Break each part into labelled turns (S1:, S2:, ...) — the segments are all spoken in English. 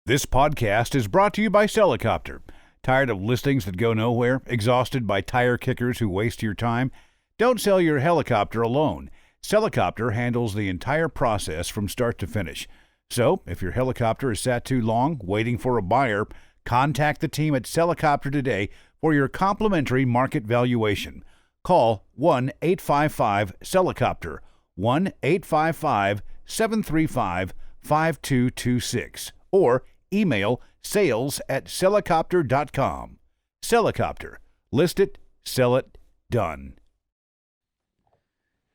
S1: This podcast is brought to you by Celicopter. Tired of listings that go nowhere? Exhausted by tire kickers who waste your time? Don't sell your helicopter alone. Celicopter handles the entire process from start to finish. So, if your helicopter has sat too long waiting for a buyer, contact the team at Celicopter today for your complimentary market valuation. Call 1-855-CELICOPTER, 1-855-735-5226, or email sales@celicopter.com. Celicopter. List it, sell it, done.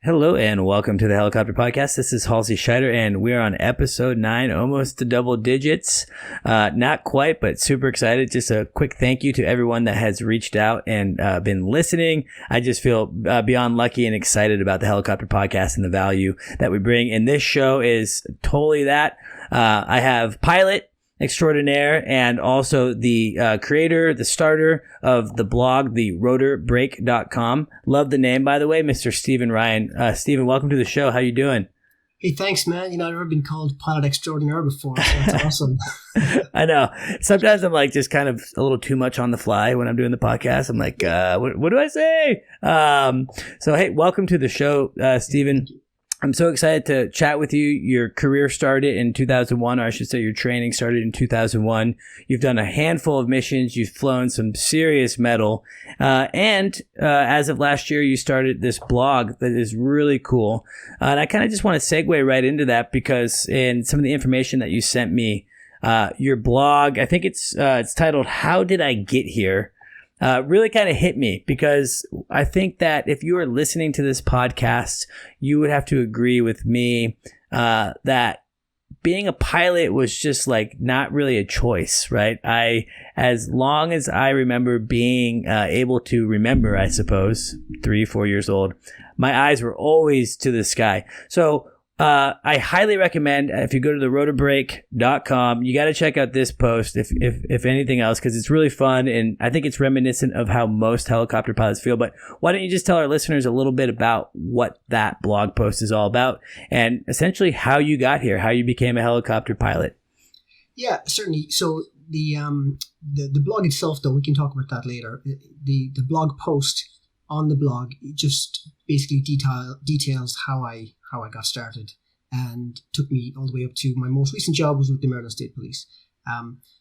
S2: Hello and welcome to the Helicopter Podcast. This is Halsey Scheider and we're on episode 9, almost to double digits. Not quite, but super excited. Just a quick thank you to everyone that has reached out and been listening. I just feel beyond lucky and excited about the Helicopter Podcast and the value that we bring. And this show is totally that. I have pilot extraordinaire and also the creator, the starter of the blog, the rotorbreak.com. Love the name, by the way, Mr. Stephen Ryan. Stephen, welcome to the show. How you doing?
S3: Hey, thanks, man. You know, I've never been called pilot extraordinaire before, so that's awesome.
S2: I know. Sometimes I'm like just kind of a little too much on the fly when I'm doing the podcast. I'm like, what do I say? So, hey, welcome to the show, Stephen. I'm so excited to chat with you. Your career started in 2001, or I should say your training started in 2001. You've done a handful of missions. You've flown some serious metal. And as of last year, you started this blog that is really cool. And I kind of just want to segue right into that because in some of the information that you sent me, your blog, I think it's titled, How Did I Get Here? Really kind of hit me because I think that if you are listening to this podcast, you would have to agree with me that being a pilot was just like not really a choice, right? As long as I remember being able to remember, I suppose, 3-4 years old, my eyes were always to the sky. So I highly recommend if you go to the rotorbreak.com, you got to check out this post if anything else, because it's really fun and I think it's reminiscent of how most helicopter pilots feel. But why don't you just tell our listeners a little bit about what that blog post is all about and essentially how you got here, how you became a helicopter pilot?
S3: Yeah, certainly. So the blog itself, though, we can talk about that later. The blog post on the blog just basically details how I got started and took me all the way up to my most recent job was with the Maryland State Police.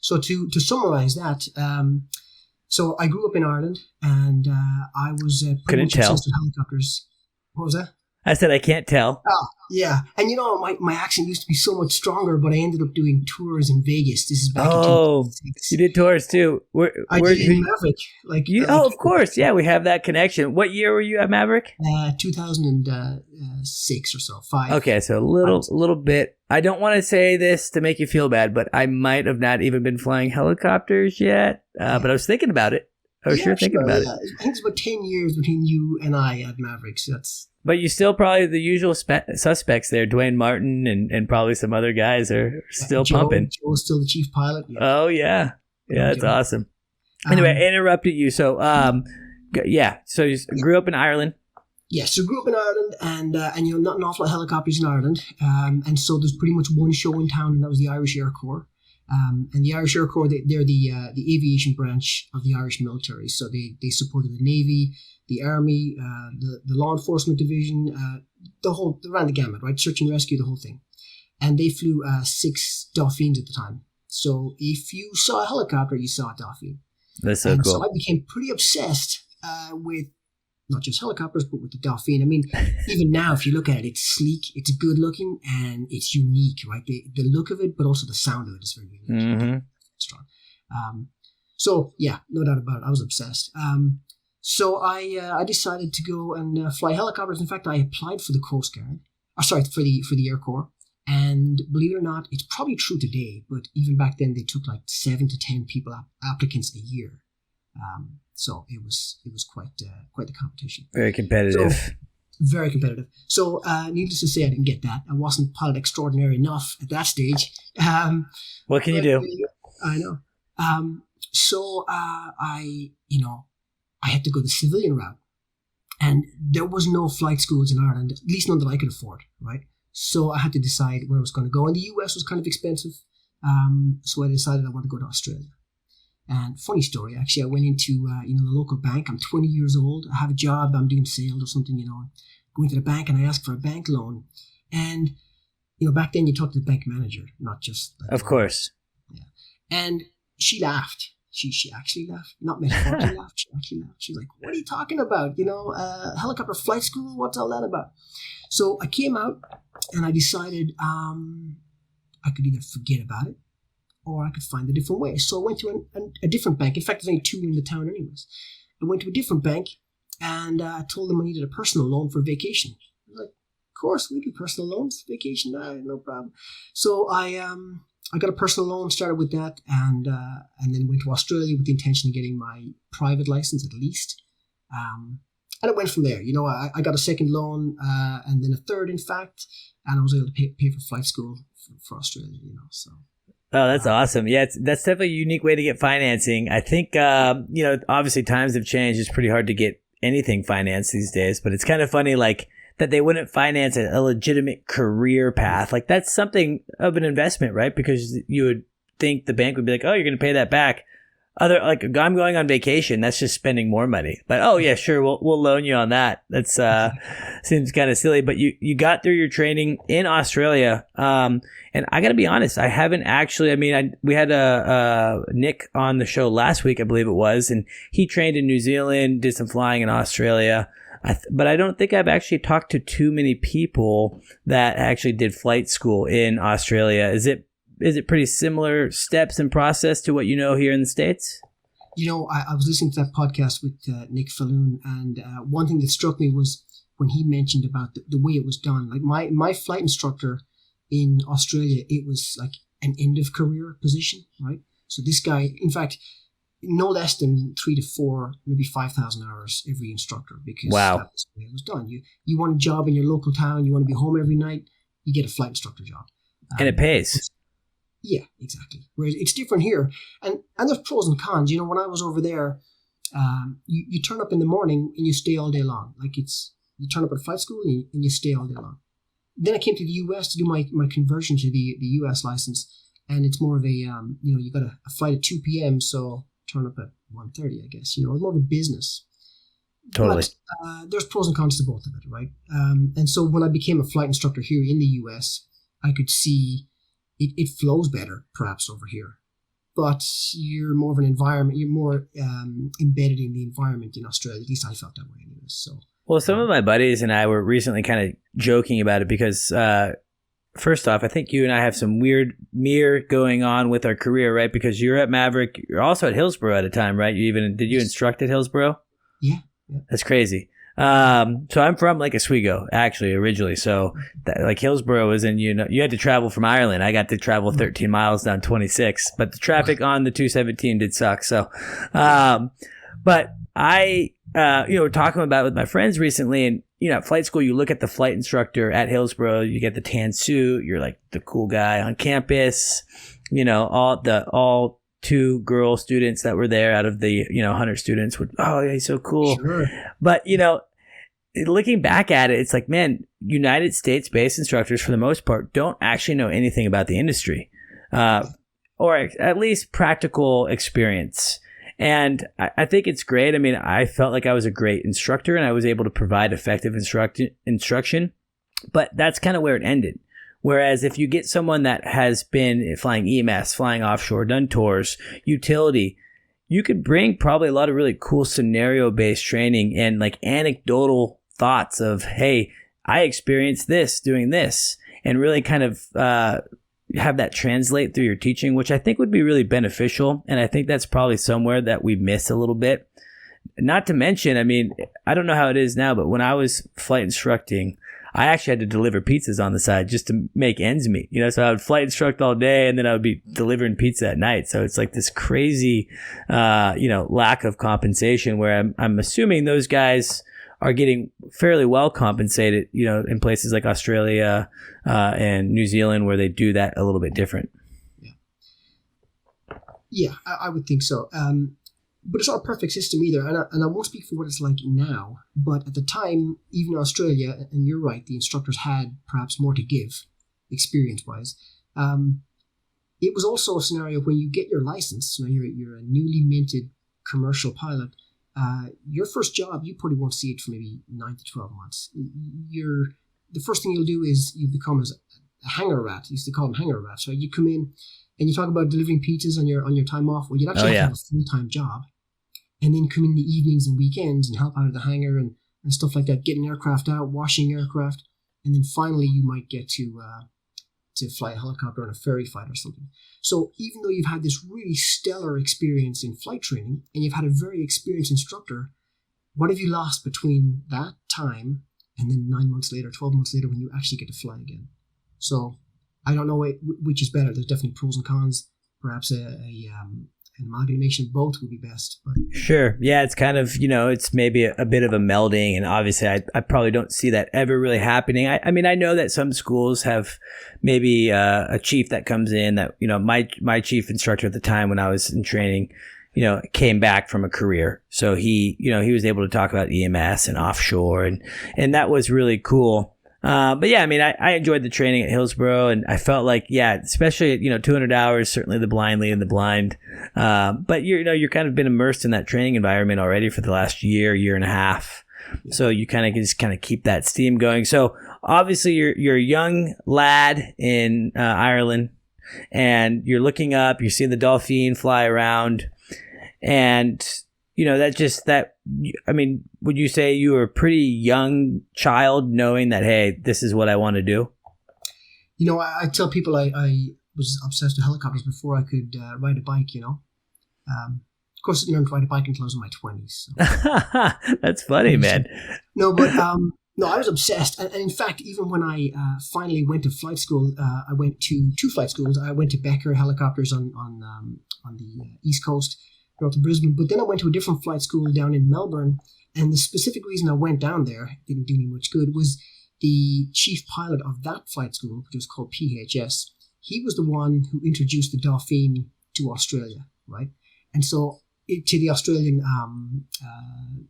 S3: So to summarize that, so I grew up in Ireland and I was pretty much obsessed with helicopters. What was that?
S2: I said I can't tell.
S3: Oh, yeah. And you know, my accent used to be so much stronger, but I ended up doing tours in Vegas. This is back in 2006.
S2: You did tours too.
S3: I did in Maverick.
S2: Of course. Yeah, we have that connection. What year were you at Maverick?
S3: 2006 or so, 5.
S2: Okay, so a little bit. I don't want to say this to make you feel bad, but I might have not even been flying helicopters yet. But I was thinking about it. I was thinking about it.
S3: I think it's about 10 years between you and I at Maverick. So
S2: but you still probably the usual suspects there. Dwayne Martin and probably some other guys are still pumping.
S3: Joe's still the chief pilot. Yeah.
S2: Oh, yeah. Yeah, that's awesome. Anyway, I interrupted you. So, so you grew up in Ireland.
S3: Yeah, so grew up in Ireland and you know, not an awful lot of helicopters in Ireland. And so there's pretty much one show in town, and that was the Irish Air Corps. And the Irish Air Corps, they're the aviation branch of the Irish military. So they supported the Navy, the Army, the law enforcement division, they ran the gamut, right? Search and rescue, the whole thing. And they flew 6 Dauphines at the time. So if you saw a helicopter, you saw a Dauphine.
S2: That's so cool.
S3: So I became pretty obsessed with not just helicopters, but with the Dauphine. I mean, even now, if you look at it, it's sleek, it's good looking, and it's unique, right? The look of it, but also the sound of it is very unique.
S2: Mm-hmm.
S3: Strong. So, yeah, no doubt about it. I was obsessed. So I decided to go and fly helicopters. In fact, I applied for the Coast Guard. For the Air Corps. And believe it or not, it's probably true today, but even back then, they took like 7 to 10 applicants a year. So it was quite the competition.
S2: Very competitive.
S3: Very competitive. So needless to say, I didn't get that. I wasn't pilot extraordinary enough at that stage.
S2: What can you do?
S3: I know. So I had to go the civilian route. And there was no flight schools in Ireland, at least none that I could afford, right? So I had to decide where I was going to go. And the US was kind of expensive. So I decided I want to go to Australia. And funny story, actually, I went into the local bank. I'm 20 years old. I have a job. I'm doing sales or something. Go into the bank and I ask for a bank loan. And back then you talk to the bank manager, not just.
S2: Of course.
S3: Yeah. And she laughed. She actually laughed, not metaphorically laughed. She actually laughed. She's like, "What are you talking about? Helicopter flight school? What's all that about?" So I came out and I decided I could either forget about it or I could find a different way. So I went to a different bank. In fact, there's only two in the town anyways. I went to a different bank and I told them I needed a personal loan for vacation. I was like, "Of course, we do personal loans, vacation, no problem." So I got a personal loan, started with that, and then went to Australia with the intention of getting my private license at least. And it went from there. I got a second loan and then a third, in fact, and I was able to pay for flight school for Australia, so.
S2: Oh, that's awesome. Yeah, that's definitely a unique way to get financing. I think, obviously times have changed. It's pretty hard to get anything financed these days, but it's kind of funny, like, that they wouldn't finance a legitimate career path. Like, that's something of an investment, right? Because you would think the bank would be like, "Oh, you're going to pay that back." I'm going on vacation. That's just spending more money. But, "Oh yeah, sure. We'll loan you on that." That's, seems kind of silly, but you got through your training in Australia. And I got to be honest, I haven't actually, we had Nick on the show last week, I believe it was, and he trained in New Zealand, did some flying in Australia. But I don't think I've actually talked to too many people that actually did flight school in Australia. Is it pretty similar steps and process to what here in the States?
S3: I was listening to that podcast with Nick Falloon, and one thing that struck me was when he mentioned about the way it was done. Like my flight instructor in Australia, it was like an end of career position, right? So this guy, in fact, no less than 3 to 4, maybe 5,000 hours every instructor, because
S2: wow.
S3: That was the way it was done. You want a job in your local town, you want to be home every night, you get a flight instructor job.
S2: And it pays.
S3: Yeah, exactly. Whereas it's different here. And there's pros and cons. When I was over there, you turn up in the morning and you stay all day long. You turn up at flight school and you stay all day long. Then I came to the US to do my conversion to the US license. And it's more of a, you got a flight at 2 p.m. So turn up at 1:30, I guess. It's more of a business.
S2: Totally.
S3: But there's pros and cons to both of it, right? And so when I became a flight instructor here in the US, I could see it flows better perhaps over here. But you're more of an environment, you're more embedded in the environment in Australia. At least I felt that way anyways. So.
S2: Well, some of my buddies and I were recently kind of joking about it because first off, I think you and I have some weird mirror going on with our career, right? Because you're at Maverick, you're also at Hillsborough at a time, right? Did you instruct at Hillsborough?
S3: Yeah.
S2: That's crazy. So I'm from Lake Oswego, actually, originally. So Hillsborough was in, you had to travel from Ireland. I got to travel 13 miles down 26, but the traffic on the 217 did suck. So, but I, we're talking about it with my friends recently, and at flight school, you look at the flight instructor at Hillsborough, you get the tan suit, you're like the cool guy on campus, all 2 girl students that were there out of the 100 students would, "Oh yeah, he's so cool." Sure. But looking back at it, it's like, man, United States based instructors for the most part don't actually know anything about the industry, or at least practical experience. And I think it's great. I felt like I was a great instructor and I was able to provide effective instruction, but that's kind of where it ended. Whereas if you get someone that has been flying EMS, flying offshore, done tours, utility, you could bring probably a lot of really cool scenario-based training and like anecdotal thoughts of, "Hey, I experienced this doing this," and really kind of have that translate through your teaching, which I think would be really beneficial. And I think that's probably somewhere that we miss a little bit. Not to mention, I don't know how it is now, but when I was flight instructing, I actually had to deliver pizzas on the side just to make ends meet. So I would flight instruct all day and then I would be delivering pizza at night. So it's like this crazy, lack of compensation where I'm assuming those guys are getting fairly well compensated, in places like Australia and New Zealand where they do that a little bit different.
S3: Yeah, I would think so. But it's not a perfect system either. And I won't speak for what it's like now. But at the time, even in Australia, and you're right, the instructors had perhaps more to give, experience-wise. it was also a scenario when you get your license, you're a newly minted commercial pilot. Your first job, you probably won't see it for maybe 9 to 12 months. The first thing you'll do is you become as a hangar rat. Used to call them hangar rats, right? You come in and you talk about delivering pizzas on your time off. Well, you'd actually have a full-time job, and then come in the evenings and weekends and help out at the hangar and stuff like that, getting aircraft out, washing aircraft, and then finally you might get to fly a helicopter on a ferry flight or something. So even though you've had this really stellar experience in flight training and you've had a very experienced instructor, what have you lost between that time and then 9 months later, 12 months later when you actually get to fly again? So I don't know which is better. There's definitely pros and cons. Perhaps an amalgamation of both would be best. But.
S2: Sure. Yeah, it's kind of, it's maybe a bit of a melding. And obviously, I probably don't see that ever really happening. I mean, I know that some schools have maybe a chief that comes in that, my chief instructor at the time when I was in training, came back from a career. So he was able to talk about EMS and offshore, and that was really cool. But yeah, I mean, I enjoyed the training at Hillsborough, and I felt like, especially, 200 hours, certainly the blind leading the blind. But you're kind of been immersed in that training environment already for the last year and a half. So you kind of just keep that steam going. So obviously you're a young lad in Ireland, and you're looking up, you're seeing the Dolphin fly around, and would you say you were a pretty young child knowing that, hey, this is what I want to do?
S3: I tell people I was obsessed with helicopters before I could ride a bike, Of course, I learned to ride a bike until I was in my 20s. So.
S2: That's funny, man.
S3: No, but I was obsessed. And in fact, even when I finally went to flight school, I went to 2 flight schools. I went to Becker Helicopters on the East Coast, north of Brisbane. But then I went to a different flight school down in Melbourne. And the specific reason I went down there, didn't do me much good, was the chief pilot of that flight school, which was called PHS. He was the one who introduced the Dolphin to Australia, right? And so to the Australian,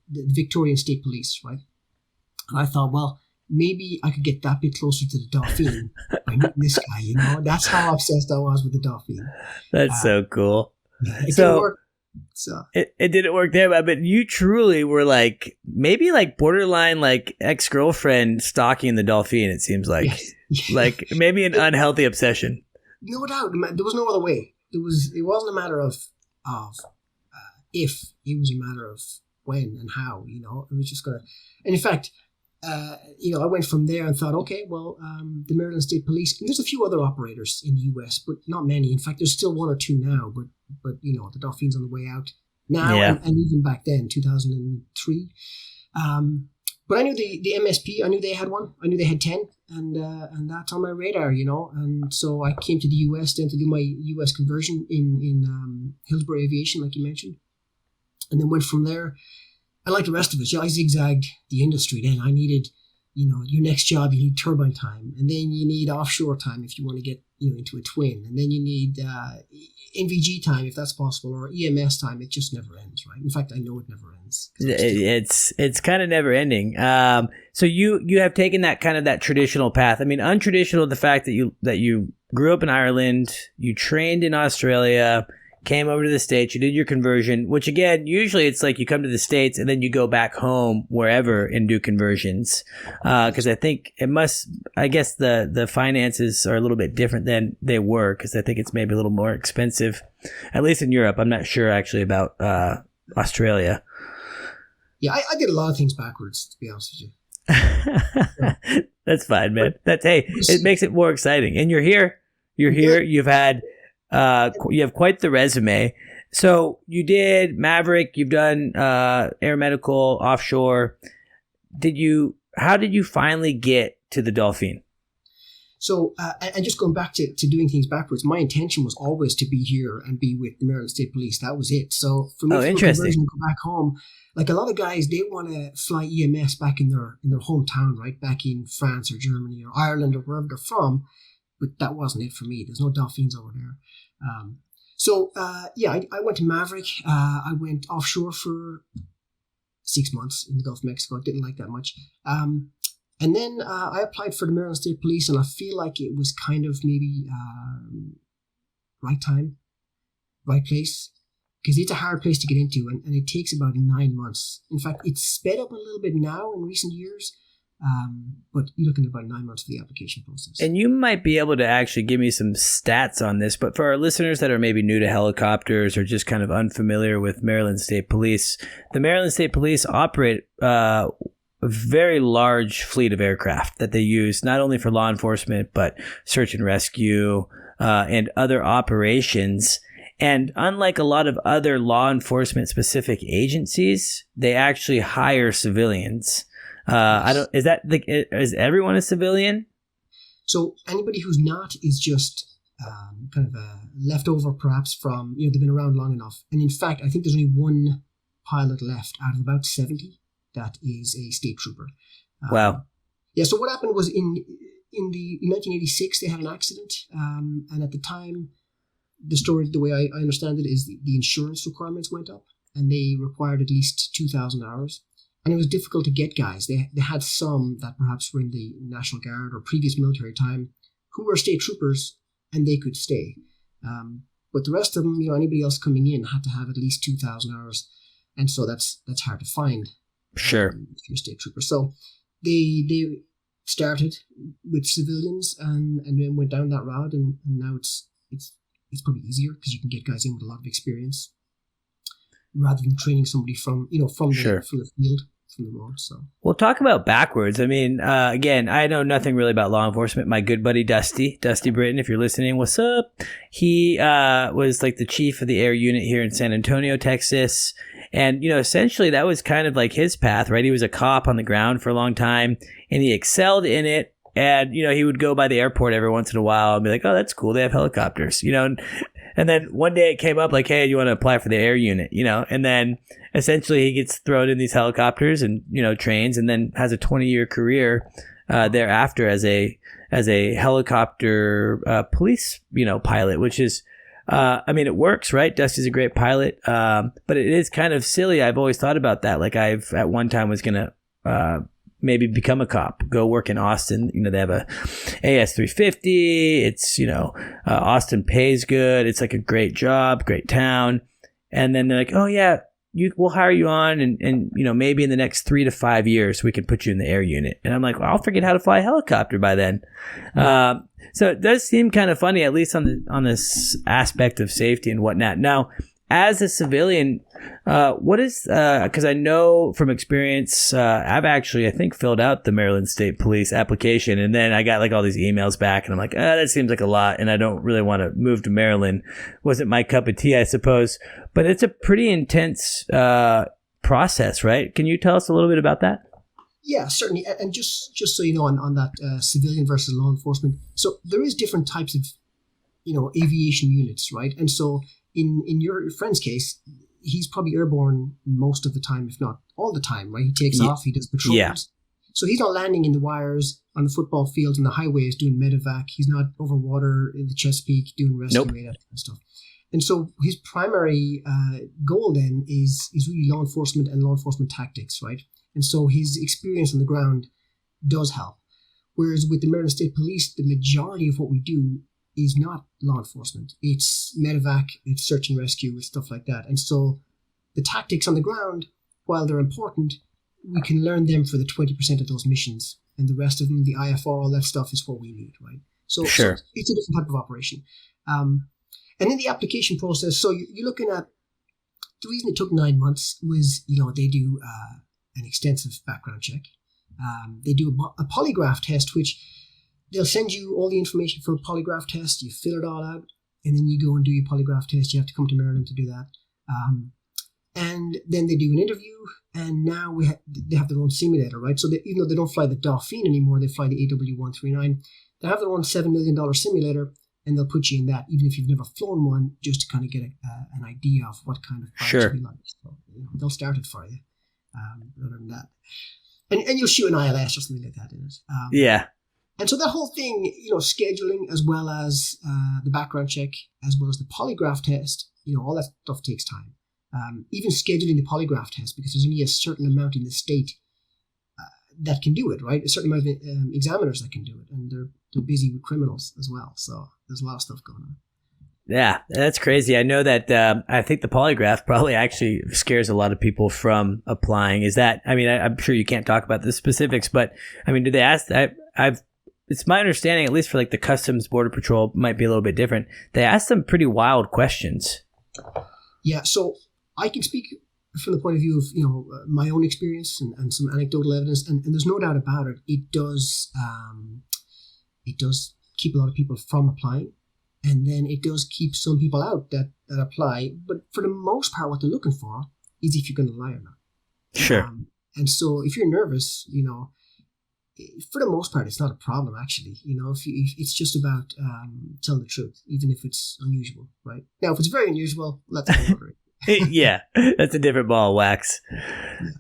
S3: the Victorian State Police, right? And I thought, well, maybe I could get that bit closer to the Dolphin by meeting this guy, That's how obsessed I was with the Dolphin.
S2: That's so cool.
S3: It didn't work. So
S2: it didn't work there, but you truly were maybe borderline ex-girlfriend stalking the Dolphin. It seems like like maybe an unhealthy obsession.
S3: No doubt, there was no other way. It wasn't a matter of if, it was a matter of when and how. It was just gonna. And in fact, I went from there and thought, okay, well, the Maryland State Police, and there's a few other operators in the US, but not many. In fact, there's still 1 or 2 now, but the Dolphin's on the way out now, and even back then, 2003. But I knew the MSP, I knew they had one, I knew they had 10, and that's on my radar, And so I came to the US then to do my US conversion in Hillsborough Aviation, like you mentioned, and then went from there. And like the rest of us, I zigzagged the industry then. I needed, your next job, you need turbine time. And then you need offshore time if you want to get, into a twin. And then you need NVG time if that's possible, or EMS time. It just never ends, right? In fact, I know it never ends.
S2: It's kind of never ending. So you have taken that traditional path. I mean, untraditional, the fact that you grew up in Ireland, you trained in Australia, came over to the States, you did your conversion, which again, usually it's like you come to the States and then you go back home wherever and do conversions. Because I think I guess the finances are a little bit different than they were, because I think it's maybe a little more expensive, at least in Europe. I'm not sure actually about Australia.
S3: Yeah, I did a lot of things backwards, to be honest with you.
S2: That's fine, man. It makes it more exciting. And you're here. You've had... you have quite the resume. So you did Maverick, you've done air medical, offshore. How did you finally get to the Dolphin?
S3: So, and just going back to doing things backwards, my intention was always to be here and be with the Maryland State Police. That was it. So for me to go back home, like a lot of guys, they want to fly EMS back in their hometown, right? Back in France or Germany or Ireland or wherever they're from. But that wasn't it for me. There's no Dolphins over there. I went to Maverick. I went offshore for 6 months in the Gulf of Mexico. I didn't like that much. And then I applied for the Maryland State Police, and I feel like it was kind of maybe right time, right place, because it's a hard place to get into, and it takes about 9 months. In fact, it's sped up a little bit now in recent years, but you're looking at about 9 months for the application process.
S2: And you might be able to actually give me some stats on this, but for our listeners that are maybe new to helicopters or just kind of unfamiliar with Maryland State Police, the Maryland State Police operate a very large fleet of aircraft that they use not only for law enforcement, but search and rescue and other operations. And unlike a lot of other law enforcement specific agencies, they actually hire civilians. Is everyone a civilian?
S3: So anybody who's not is just kind of a leftover, perhaps from, they've been around long enough. And in fact, I think there's only one pilot left out of about 70 that is a state trooper.
S2: Wow.
S3: Yeah. So what happened was in 1986 they had an accident, and at the time, the story, the way I understand it, is the insurance requirements went up, and they required at least 2,000 hours. And it was difficult to get guys. They had some that perhaps were in the National Guard or previous military time who were state troopers, and they could stay. But the rest of them, anybody else coming in had to have at least 2,000 hours. And so that's hard to find.
S2: Sure.
S3: If you're a state trooper. So they started with civilians and then went down that route, and now it's probably easier because you can get guys in with a lot of experience rather than training somebody from the field, from the road. So
S2: we'll talk about backwards. I mean, again, I know nothing really about law enforcement. My good buddy Dusty Britton, if you're listening, what's up? He was like the chief of the air unit here in San Antonio, Texas. And, essentially that was kind of like his path, right? He was a cop on the ground for a long time, and he excelled in it. And, he would go by the airport every once in a while and be like, oh, that's cool. They have helicopters, and then one day it came up like, hey, you want to apply for the air unit, and then essentially he gets thrown in these helicopters and, trains, and then has a 20-year career thereafter as a helicopter police, pilot, which is, it works, right? Dusty's a great pilot, but it is kind of silly. I've always thought about that. Like I've at one time was going to maybe become a cop, go work in Austin. They have a AS-350. It's, Austin pays good. It's like a great job, great town. And then they're like, oh yeah, we'll hire you on. And maybe in the next 3 to 5 years, we can put you in the air unit. And I'm like, well, I'll forget how to fly a helicopter by then. So it does seem kind of funny, at least on this aspect of safety and whatnot. Now, as a civilian, what is, because I know from experience, I've actually, I think, filled out the Maryland State Police application, and then I got like all these emails back, and I'm like, that seems like a lot, and I don't really want to move to Maryland. Wasn't my cup of tea, I suppose, but it's a pretty intense process, right? Can you tell us a little bit about that?
S3: Yeah, certainly. And just so you know, on that civilian versus law enforcement, so there is different types of, aviation units, right? And so in your friend's case, he's probably airborne most of the time, if not all the time, right? He takes off, he does patrols. Yeah. So he's not landing in the wires on the football fields and the highways doing medevac. He's not over water in the Chesapeake doing rescue, that kind of stuff. And so his primary goal then is really law enforcement and law enforcement tactics, right? And so his experience on the ground does help. Whereas with the Maryland State Police, the majority of what we do is not law enforcement. It's medevac, it's search and rescue, and stuff like that. And so the tactics on the ground, while they're important, we can learn them for the 20% of those missions. And the rest of them, the IFR, all that stuff is what we need, right? So,
S2: sure.
S3: So it's a different type of operation. And in the application process, so you're looking at, the reason it took 9 months was, they do an extensive background check. They do a polygraph test, which they'll send you all the information for a polygraph test. You fill it all out, and then you go and do your polygraph test. You have to come to Maryland to do that. And then they do an interview, and now they have their own simulator, right? So even though they don't fly the Dauphine anymore, they fly the AW139. They have their own $7 million simulator, and they'll put you in that, even if you've never flown one, just to kind of get an idea of what kind of pilot you like. So, they'll start it for you. Other than that, and you'll shoot an ILS or something like that in it.
S2: Yeah.
S3: And so that whole thing, scheduling as well as the background check, as well as the polygraph test, all that stuff takes time. Even scheduling the polygraph test, because there's only a certain amount in the state that can do it, right? A certain amount of examiners that can do it, and they're busy with criminals as well. So there's a lot of stuff going on.
S2: Yeah, that's crazy. I know that I think the polygraph probably actually scares a lot of people from applying. Is that, I mean, I'm sure you can't talk about the specifics, but I mean, do they ask, it's my understanding, at least for like the Customs Border Patrol, might be a little bit different. They ask them pretty wild questions.
S3: Yeah, so I can speak from the point of view of, my own experience and some anecdotal evidence, and there's no doubt about it. It does keep a lot of people from applying. And then it does keep some people out that apply. But for the most part, what they're looking for is if you're going to lie or not.
S2: Sure.
S3: And so if you're nervous, for the most part, it's not a problem, actually. If it's just about telling the truth, even if it's unusual, right? Now, if it's very unusual, let's go over it.
S2: Yeah, that's a different ball of wax.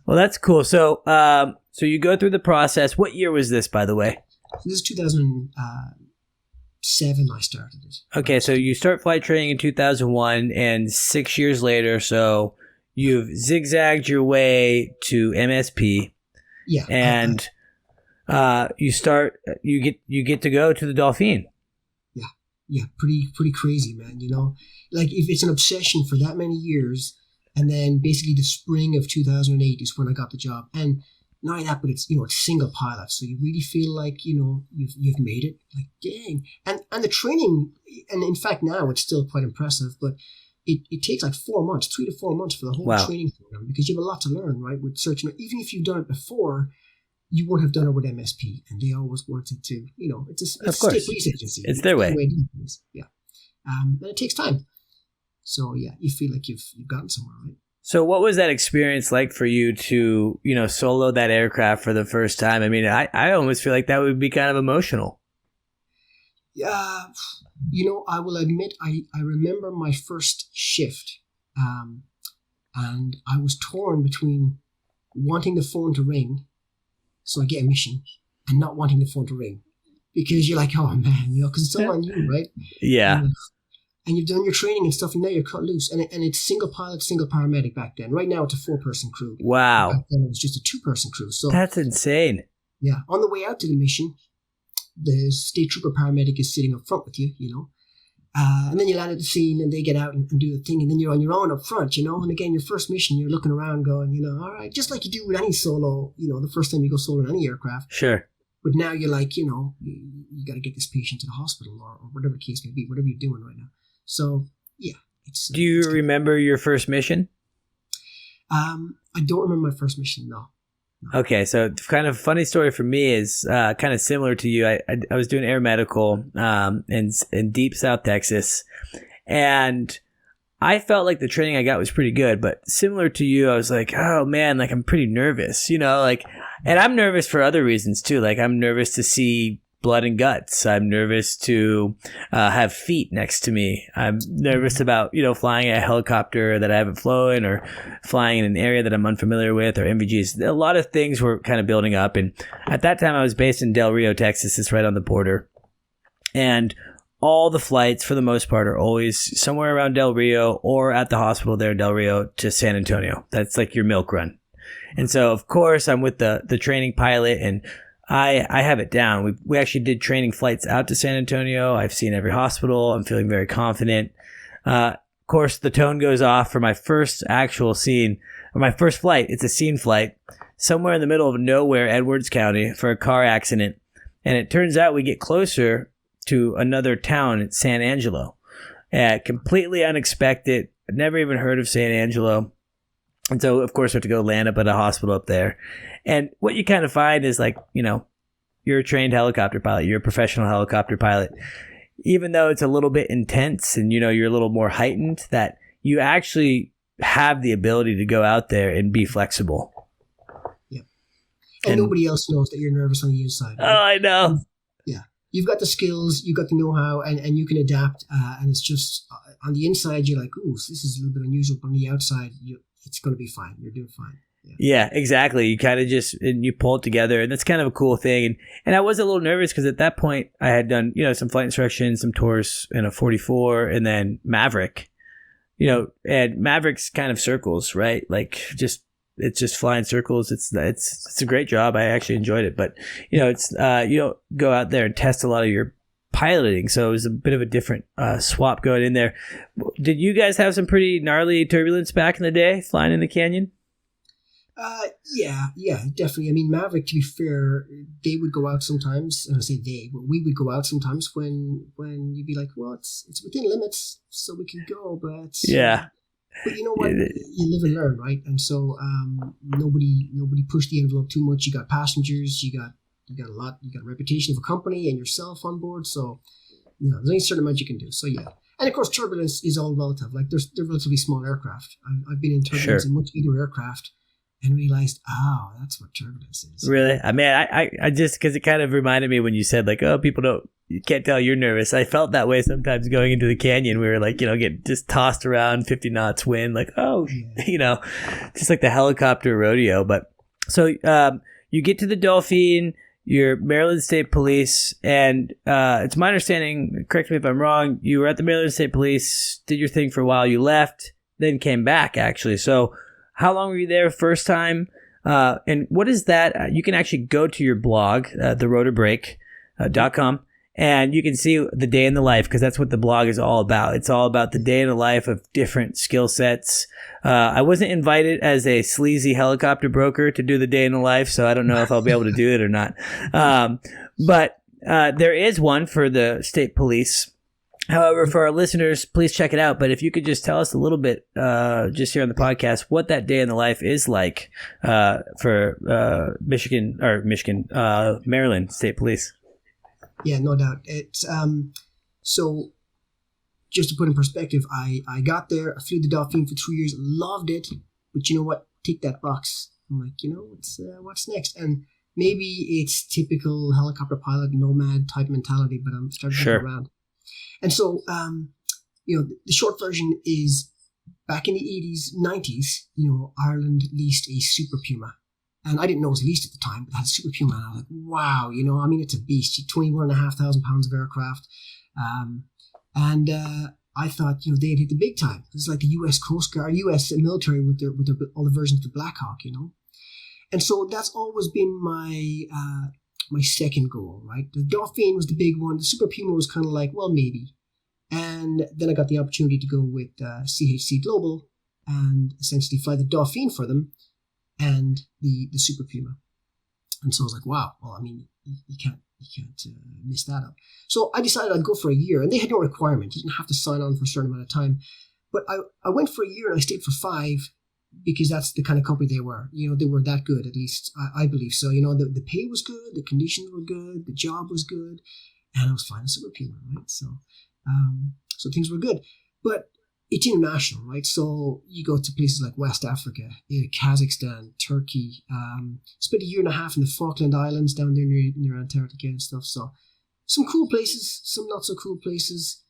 S2: Well, that's cool. So so you go through the process. What year was this, by the way?
S3: This is 2007 I started it.
S2: Okay, so you start flight training in 2001, and 6 years later, so you've zigzagged your way to MSP.
S3: Yeah.
S2: And you get to go to the Dauphine.
S3: Yeah, pretty crazy, man. Like if it's an obsession for that many years, and then basically the spring of 2008 is when I got the job. And not only that, but it's it's single pilot, so you really feel like you've made it. Like dang, and the training, and in fact now it's still quite impressive, but it takes like 4 months, 3 to 4 months for the whole training program, because you have a lot to learn, right? With search and even if you've done it before, you won't have done it with MSP, and they always wanted to, it's a state police agency.
S2: It's their way.
S3: Yeah, and it takes time. So yeah, you feel like you've gotten somewhere, right?
S2: So what was that experience like for you to, solo that aircraft for the first time? I mean, I almost feel like that would be kind of emotional.
S3: Yeah, I will admit, I remember my first shift, and I was torn between wanting the phone to ring, so I get a mission, and not wanting the phone to ring, because you're like, oh man, because it's all on you, right?
S2: Yeah.
S3: And you've done your training and stuff, and now you're cut loose. And it's single pilot, single paramedic back then. Right now, it's a 4-person crew.
S2: Wow.
S3: Back then, it was just a 2-person crew. So
S2: that's insane.
S3: Yeah. On the way out to the mission, the state trooper paramedic is sitting up front with you, and then you land at the scene, and they get out and do the thing, and then you're on your own up front, And again, your first mission, you're looking around going, all right, just like you do with any solo, the first time you go solo in any aircraft.
S2: Sure.
S3: But now you're like, you got to get this patient to the hospital or whatever the case may be, whatever you're doing right now. So, yeah.
S2: Do you remember your first mission?
S3: I don't remember my first mission, no.
S2: Okay, so kind of funny story for me is kind of similar to you. I was doing air medical in deep South Texas, and I felt like the training I got was pretty good, but similar to you, I was like, oh man, like I'm pretty nervous, and I'm nervous for other reasons too. Like I'm nervous to see blood and guts. I'm nervous to have feet next to me. I'm nervous about, flying a helicopter that I haven't flown, or flying in an area that I'm unfamiliar with, or MVGs. A lot of things were kind of building up. And at that time I was based in Del Rio, Texas. It's right on the border. And all the flights for the most part are always somewhere around Del Rio or at the hospital there in Del Rio to San Antonio. That's like your milk run. And so of course I'm with the training pilot, and I have it down. We actually did training flights out to San Antonio. I've seen every hospital. I'm feeling very confident. Of course, the tone goes off for my first actual scene, or my first flight. It's a scene flight somewhere in the middle of nowhere, Edwards County, for a car accident. And it turns out we get closer to another town in San Angelo. Completely unexpected. I'd never even heard of San Angelo. And so, of course, we have to go land up at a hospital up there. And what you kind of find is like, you're a trained helicopter pilot. You're a professional helicopter pilot. Even though it's a little bit intense and, you're a little more heightened, that you actually have the ability to go out there and be flexible.
S3: Yeah. And nobody else knows that you're nervous on the inside. Right?
S2: Oh, I know.
S3: Yeah. You've got the skills, you've got the know-how, and you can adapt. And it's just, on the inside, you're like, ooh, this is a little bit unusual. But on the outside, it's going to be fine. You're doing fine.
S2: Yeah, exactly. You kind of you pull it together, and that's kind of a cool thing. And I was a little nervous because at that point I had done, some flight instruction, some tours in a 44, and then Maverick, and Maverick's kind of circles, right? Like it's just flying circles. It's a great job. I actually enjoyed it, but it's, you don't go out there and test a lot of your piloting, so it was a bit of a different swap going in there. Did you guys have some pretty gnarly turbulence back in the day flying in the canyon?
S3: Yeah, definitely. I mean, Maverick, to be fair, they would go out sometimes, and I say they, but we would go out sometimes when you'd be like, well, it's within limits, so we can go, but
S2: yeah.
S3: But you know what? You live and learn, right? And so nobody pushed the envelope too much. You got passengers, you got a lot, you got a reputation of a company and yourself on board, so there's only a certain amount you can do. So yeah. And of course, turbulence is all relative. Like they're relatively small aircraft. I've been in turbulence in much bigger aircraft and realized, that's what turbulence is.
S2: Really? I mean, I just, because it kind of reminded me when you said like, oh, you can't tell you're nervous. I felt that way sometimes going into the canyon. We were like, get just tossed around 50 knots wind, like, just like the helicopter rodeo. But so you get to the Dolphin, you're Maryland State Police, and it's my understanding, correct me if I'm wrong, you were at the Maryland State Police, did your thing for a while, you left, then came back actually. So how long were you there first time? And what is that? You can actually go to your blog, the rotorbreak.com, and you can see the day in the life, because that's what the blog is all about. It's all about the day in the life of different skill sets. I wasn't invited as a sleazy helicopter broker to do the day in the life, so I don't know if I'll be able to do it or not. But there is one for the state police. However, for our listeners, please check it out. But if you could just tell us a little bit, just here on the podcast, what that day in the life is like for Maryland State Police.
S3: Yeah, no doubt. It's so just to put in perspective, I got there, I flew the Dolphin for 3 years, loved it, but you know what? Tick that box. I'm like, what's next? And maybe it's typical helicopter pilot nomad type mentality, but I'm starting to look around. And so, the short version is back in the 80s, 90s, Ireland leased a Super Puma. And I didn't know it was leased at the time, but it had a Super Puma. And I was like, wow, it's a beast. 21,500 pounds of aircraft. And I thought, they had hit the big time. It's like the U.S. Coast Guard, U.S. military with their all the versions of the Black Hawk, And so that's always been my second goal, right? The Dolphin was the big one. The Super Puma was kind of like, well, maybe. And then I got the opportunity to go with CHC Global and essentially fly the Dolphin for them and the Super Puma. And so I was like, wow, well, I mean, you can't miss that up. So I decided I'd go for a year, and they had no requirement. You didn't have to sign on for a certain amount of time. But I went for a year and I stayed for 5 because that's the kind of company they were. They were that good, at least I believe so. The pay was good, the conditions were good, the job was good, and I was flying a Super Puma, right? So things were good. But it's international, right? So you go to places like West Africa, Kazakhstan, Turkey, spent a year and a half in the Falkland Islands down there near Antarctica and stuff. So some cool places, some not so cool places.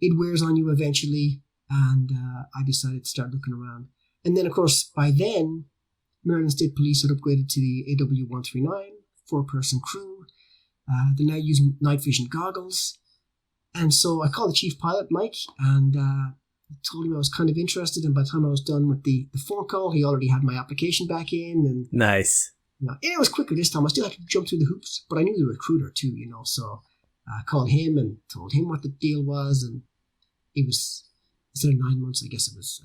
S3: It wears on you eventually, and I decided to start looking around. And then, of course, by then, Maryland State Police had upgraded to the AW139, 4-person crew. They're now using night vision goggles. And so I called the chief pilot, Mike, and told him I was kind of interested. And by the time I was done with the phone call, he already had my application back in. And
S2: nice.
S3: It was quicker this time. I still had to jump through the hoops, but I knew the recruiter too, So I called him and told him what the deal was. And it was, instead of 9 months, I guess it was,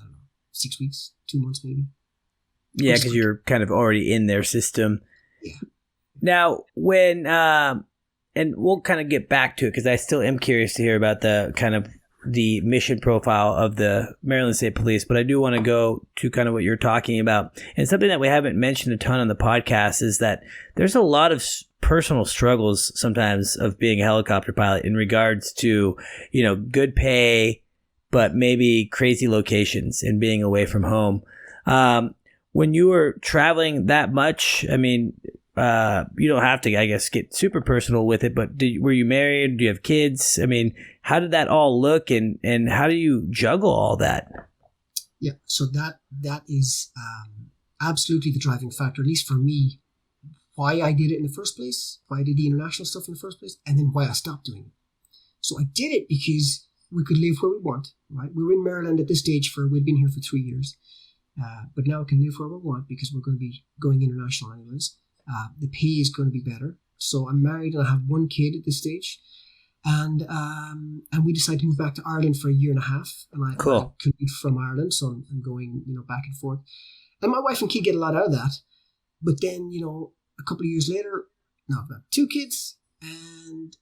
S3: 6 weeks, 2 months maybe.
S2: Yeah, because you're kind of already in their system.
S3: Yeah.
S2: Now, when, and we'll kind of get back to it because I still am curious to hear about the kind of the mission profile of the Maryland State Police, but I do want to go to kind of what you're talking about. And something that we haven't mentioned a ton on the podcast is that there's a lot of personal struggles sometimes of being a helicopter pilot in regards to, good pay, but maybe crazy locations and being away from home. When you were traveling that much, I mean, you don't have to, I guess, get super personal with it, but were you married? Do you have kids? I mean, how did that all look, and how do you juggle all that?
S3: Yeah, so that is absolutely the driving factor, at least for me, why I did it in the first place, why I did the international stuff in the first place, and then why I stopped doing it. So I did it because we could live where we want, right? We were in Maryland at this stage we'd been here for 3 years, but now we can live where we want because we're going to be going international anyways. The pay is going to be better. So I'm married and I have 1 kid at this stage. and we decided to move back to Ireland for a year and a half. And I
S2: Cool.
S3: commute from Ireland, so I'm going, back and forth. And my wife and kid get a lot out of that. But then, a couple of years later, now I've got 2 kids, and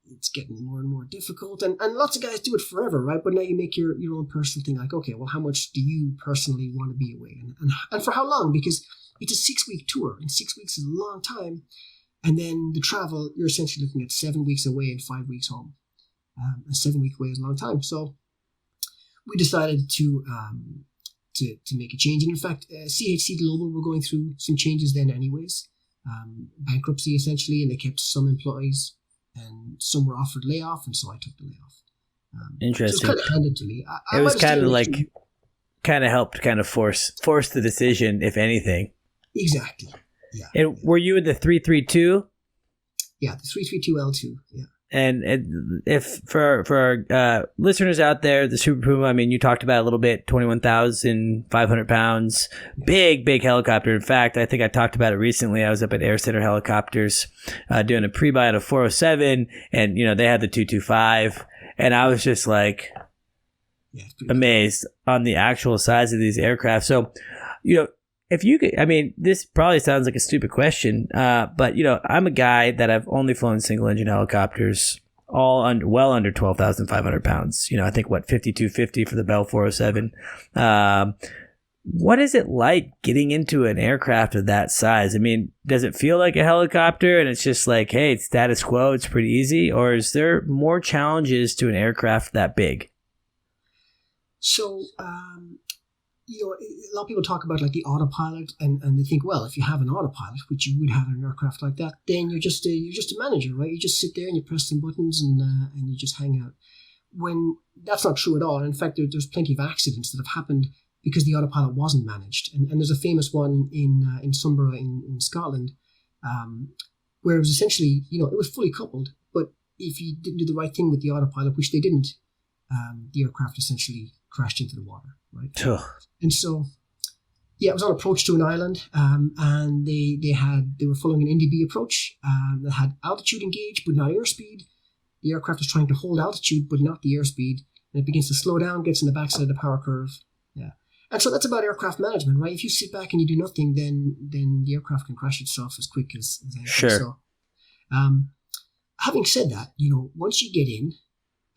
S3: it's getting more and more difficult. And lots of guys do it forever, right? But now you make your own personal thing. Like, okay, well, how much do you personally want to be away, and for how long? Because it's a 6-week tour, and 6 weeks is a long time. And then the travel, you're essentially looking at 7 weeks away and 5 weeks home. A 7-week away is a long time. So we decided to make a change. And in fact, CHC Global were going through some changes then anyways. Bankruptcy essentially, and they kept some employees, and some were offered layoff, and so I took the layoff.
S2: Interesting.
S3: So it was kind of handed to me.
S2: It was kind of like, kind of helped kind of force the decision, if anything.
S3: Exactly. Yeah.
S2: And were you in the 332?
S3: Yeah, the 332L2. Yeah.
S2: And if for our listeners out there, the Super Puma, I mean, you talked about it a little bit, 21,500 pounds, big helicopter. In fact, I think I talked about it recently. I was up at Air Center Helicopters doing a pre-buy at a 407, and they had the 225, and I was just like amazed on the actual size of these aircraft. So, if you could, I mean, this probably sounds like a stupid question, but I'm a guy that I've only flown single engine helicopters, all well under 12,500 pounds. I think 5250 for the Bell 407. What is it like getting into an aircraft of that size? I mean, does it feel like a helicopter and it's just like, hey, it's status quo, it's pretty easy, or is there more challenges to an aircraft that big?
S3: So, a lot of people talk about like the autopilot, and they think, well, if you have an autopilot, which you would have in an aircraft like that, then you're just a manager, right? You just sit there and you press some buttons and you just hang out. When that's not true at all. In fact, there's plenty of accidents that have happened because the autopilot wasn't managed. And there's a famous one in Sunborough in Scotland, where it was essentially, it was fully coupled, but if you didn't do the right thing with the autopilot, which they didn't, the aircraft essentially crashed into the water, right?
S2: Ugh.
S3: And so, it was on approach to an island, and they were following an NDB approach that had altitude engaged but not airspeed. The aircraft was trying to hold altitude but not the airspeed, and it begins to slow down, gets in the backside of the power curve. Yeah, and so that's about aircraft management, right? If you sit back and you do nothing, then the aircraft can crash itself as quick as anything.
S2: Sure.
S3: So, having said that, once you get in,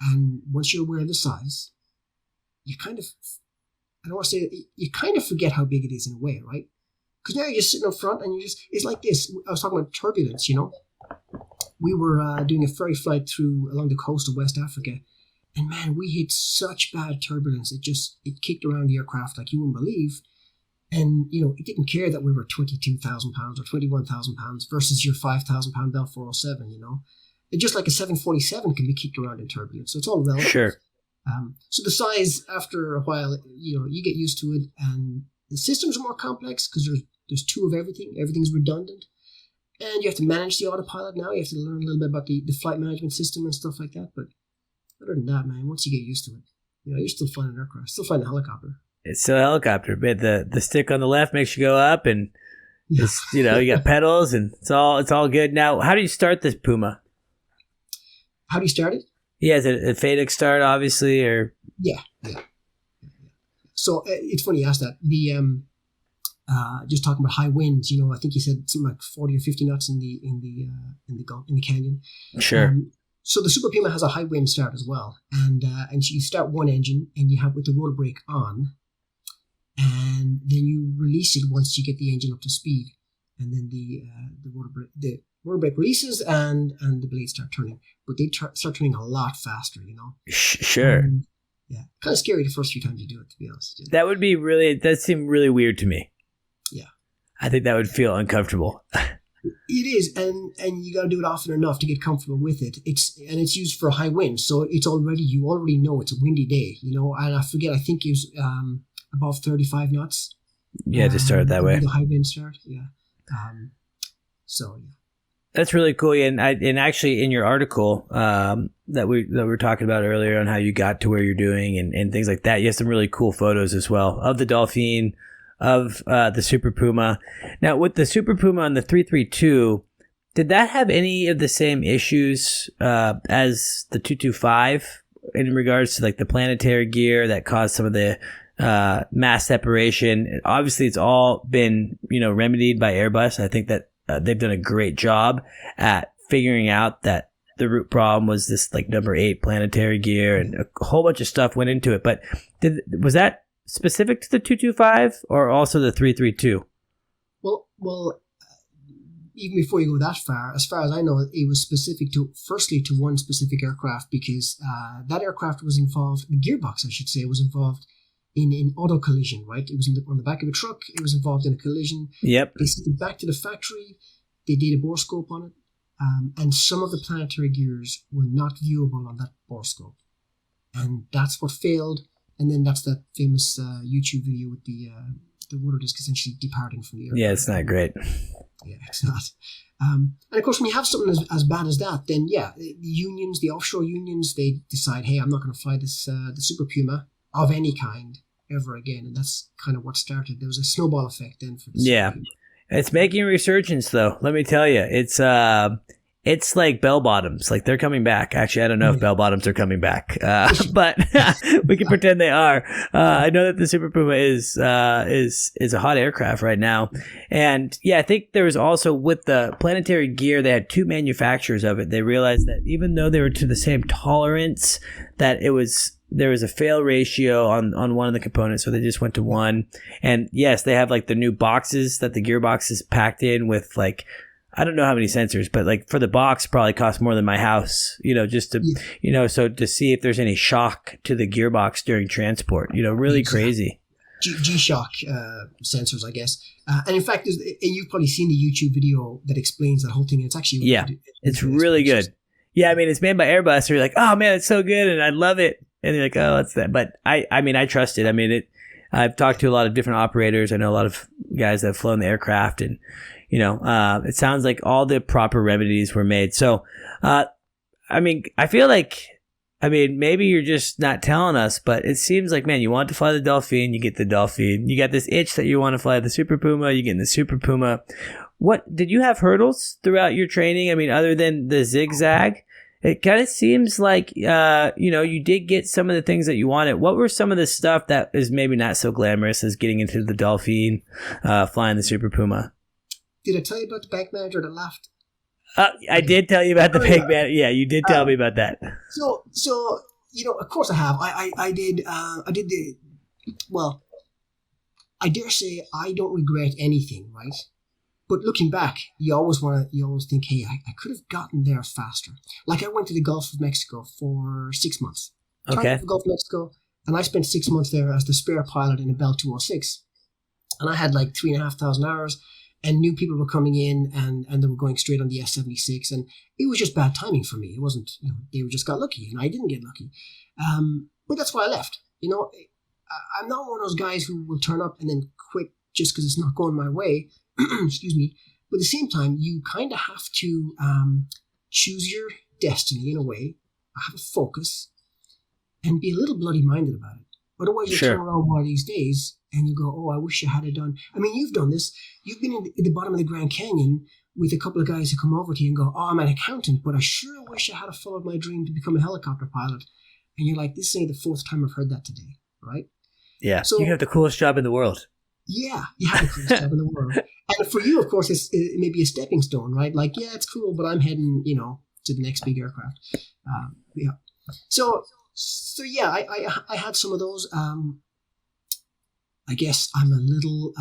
S3: and once you're aware of the size, you kind of, I don't want to say, you kind of forget how big it is in a way, right? Because now you're just sitting up front and it's like this. I was talking about turbulence, We were doing a ferry flight along the coast of West Africa, and man, we hit such bad turbulence. It kicked around the aircraft like you wouldn't believe. And, it didn't care that we were 22,000 pounds or 21,000 pounds versus your 5,000 pound Bell 407, It just like a 747 can be kicked around in turbulence. So it's all relative.
S2: Sure.
S3: So the size, after a while, you get used to it, and the systems are more complex because there's 2 of everything. Everything's redundant, and you have to manage the autopilot now. You have to learn a little bit about the flight management system and stuff like that. But other than that, man, once you get used to it, you're still flying an aircraft, still flying a helicopter.
S2: It's still a helicopter, but the stick on the left makes you go up, and it's, you got pedals, and it's all good. Now, how do you start this Puma?
S3: How do you start it?
S2: Yeah, is it a FADEC start, obviously, or? Yeah.
S3: So it's funny you asked that. The just talking about high winds, I think you said something like 40 or 50 knots in the canyon.
S2: Sure.
S3: So the Super Puma has a high wind start as well, and you start one engine and you have with the rotor brake on, and then you release it once you get the engine up to speed, and then the rotor brake releases and the blades start turning, but they start turning a lot faster,
S2: Sure.
S3: Kind of scary the first few times you do it, to be honest.
S2: That seemed really weird to me.
S3: Yeah.
S2: I think that would feel uncomfortable.
S3: It is, and you got to do it often enough to get comfortable with it. It's used for high winds, so you already know it's a windy day, and I think it was above 35 knots.
S2: Yeah, to start that way.
S3: The high wind start, yeah. So yeah.
S2: That's really cool. And actually in your article that we were talking about earlier on how you got to where you're doing and things like that, you have some really cool photos as well of the Dolphin, of the Super Puma. Now with the Super Puma on the 332, Did that have any of the same issues as the 225 in regards to like the planetary gear that caused some of the mass separation? Obviously, it's all been remedied by Airbus. I think that they've done a great job at figuring out that the root problem was this like number 8 planetary gear, and a whole bunch of stuff went into it. But was that specific to the 225 or also the 332?
S3: Well. Even before you go that far as I know, it was specific to one specific aircraft, because that aircraft was involved, the gearbox, I should say, was involved in auto collision, right? It was on the back of a truck. It was involved in a collision.
S2: Yep.
S3: They sent it back to the factory. They did a borescope on it. And some of the planetary gears were not viewable on that borescope. And that's what failed. And then that's that famous YouTube video with the rotor disc essentially departing from the aircraft.
S2: Yeah, it's not great.
S3: Yeah, it's not. And of course, when you have something as bad as that, then the unions, the offshore unions, they decide, hey, I'm not going to fly this the Super Puma of any kind ever again. And that's kind of what started. There was a snowball effect then for the Super Puma.
S2: It's making a resurgence, though. Let me tell you, it's like bell bottoms. Like, they're coming back. Actually, I don't know if bell bottoms are coming back, but we can pretend they are. I know that the Super Puma is a hot aircraft right now, and I think there was also, with the planetary gear, they had 2 manufacturers of it. They realized that even though they were to the same tolerance, that there was a fail ratio on one of the components, so they just went to one. And yes, they have like the new boxes that the gearbox is packed in with, like, I don't know how many sensors, but like for the box probably costs more than my house, just to, so to see if there's any shock to the gearbox during transport, really crazy.
S3: G-Shock sensors, I guess. And in fact, and you've probably seen the YouTube video that explains that whole thing. It's actually,
S2: it's really good. Yeah. I mean, it's made by Airbus. So you're like, oh man, it's so good. And I love it. And you're like, oh, what's that? But I mean, I trust it. I mean, I've talked to a lot of different operators. I know a lot of guys that have flown the aircraft, and it sounds like all the proper remedies were made. So, I mean, I feel like, maybe you're just not telling us, but it seems like, man, you want to fly the Delphine, you get the Delphine. You got this itch that you want to fly the Super Puma, you get in the Super Puma. What, did you have hurdles throughout your training? I mean, other than the zigzag? It kind of seems like, you did get some of the things that you wanted. What were some of the stuff that is maybe not so glamorous as getting into the Delphine, flying the Super Puma?
S3: Did I tell you about the bank manager that laughed?
S2: I did tell you about the bank manager. Yeah, you did tell me about that.
S3: So of course I have. I did well, I dare say I don't regret anything, right? But looking back, you always think, hey, I could have gotten there faster. Like, I went to the Gulf of Mexico for 6 months.
S2: Okay.
S3: The Gulf of Mexico, and I spent 6 months there as the spare pilot in a Bell 206. And I had like 3,500 hours, and new people were coming in, and they were going straight on the S-76, and it was just bad timing for me. It wasn't, they just got lucky, and I didn't get lucky. But that's why I left. I'm not one of those guys who will turn up and then quit just because it's not going my way. Excuse me. But at the same time, you kind of have to choose your destiny in a way, have a focus, and be a little bloody-minded about it. Otherwise, you turn around one of these days and you go, oh, I wish I had it done. I mean, you've done this. You've been in the bottom of the Grand Canyon with a couple of guys who come over to you and go, oh, I'm an accountant, but I sure wish I had followed my dream to become a helicopter pilot. And you're like, this ain't the 4th time I've heard that today, right?
S2: Yeah, so you have the coolest job in the world.
S3: Yeah, you have the coolest job in the world. And for you, of course, it may be a stepping stone, right? Like, yeah, it's cool, but I'm heading, to the next big aircraft. Yeah. So yeah, I had some of those. I guess I'm a little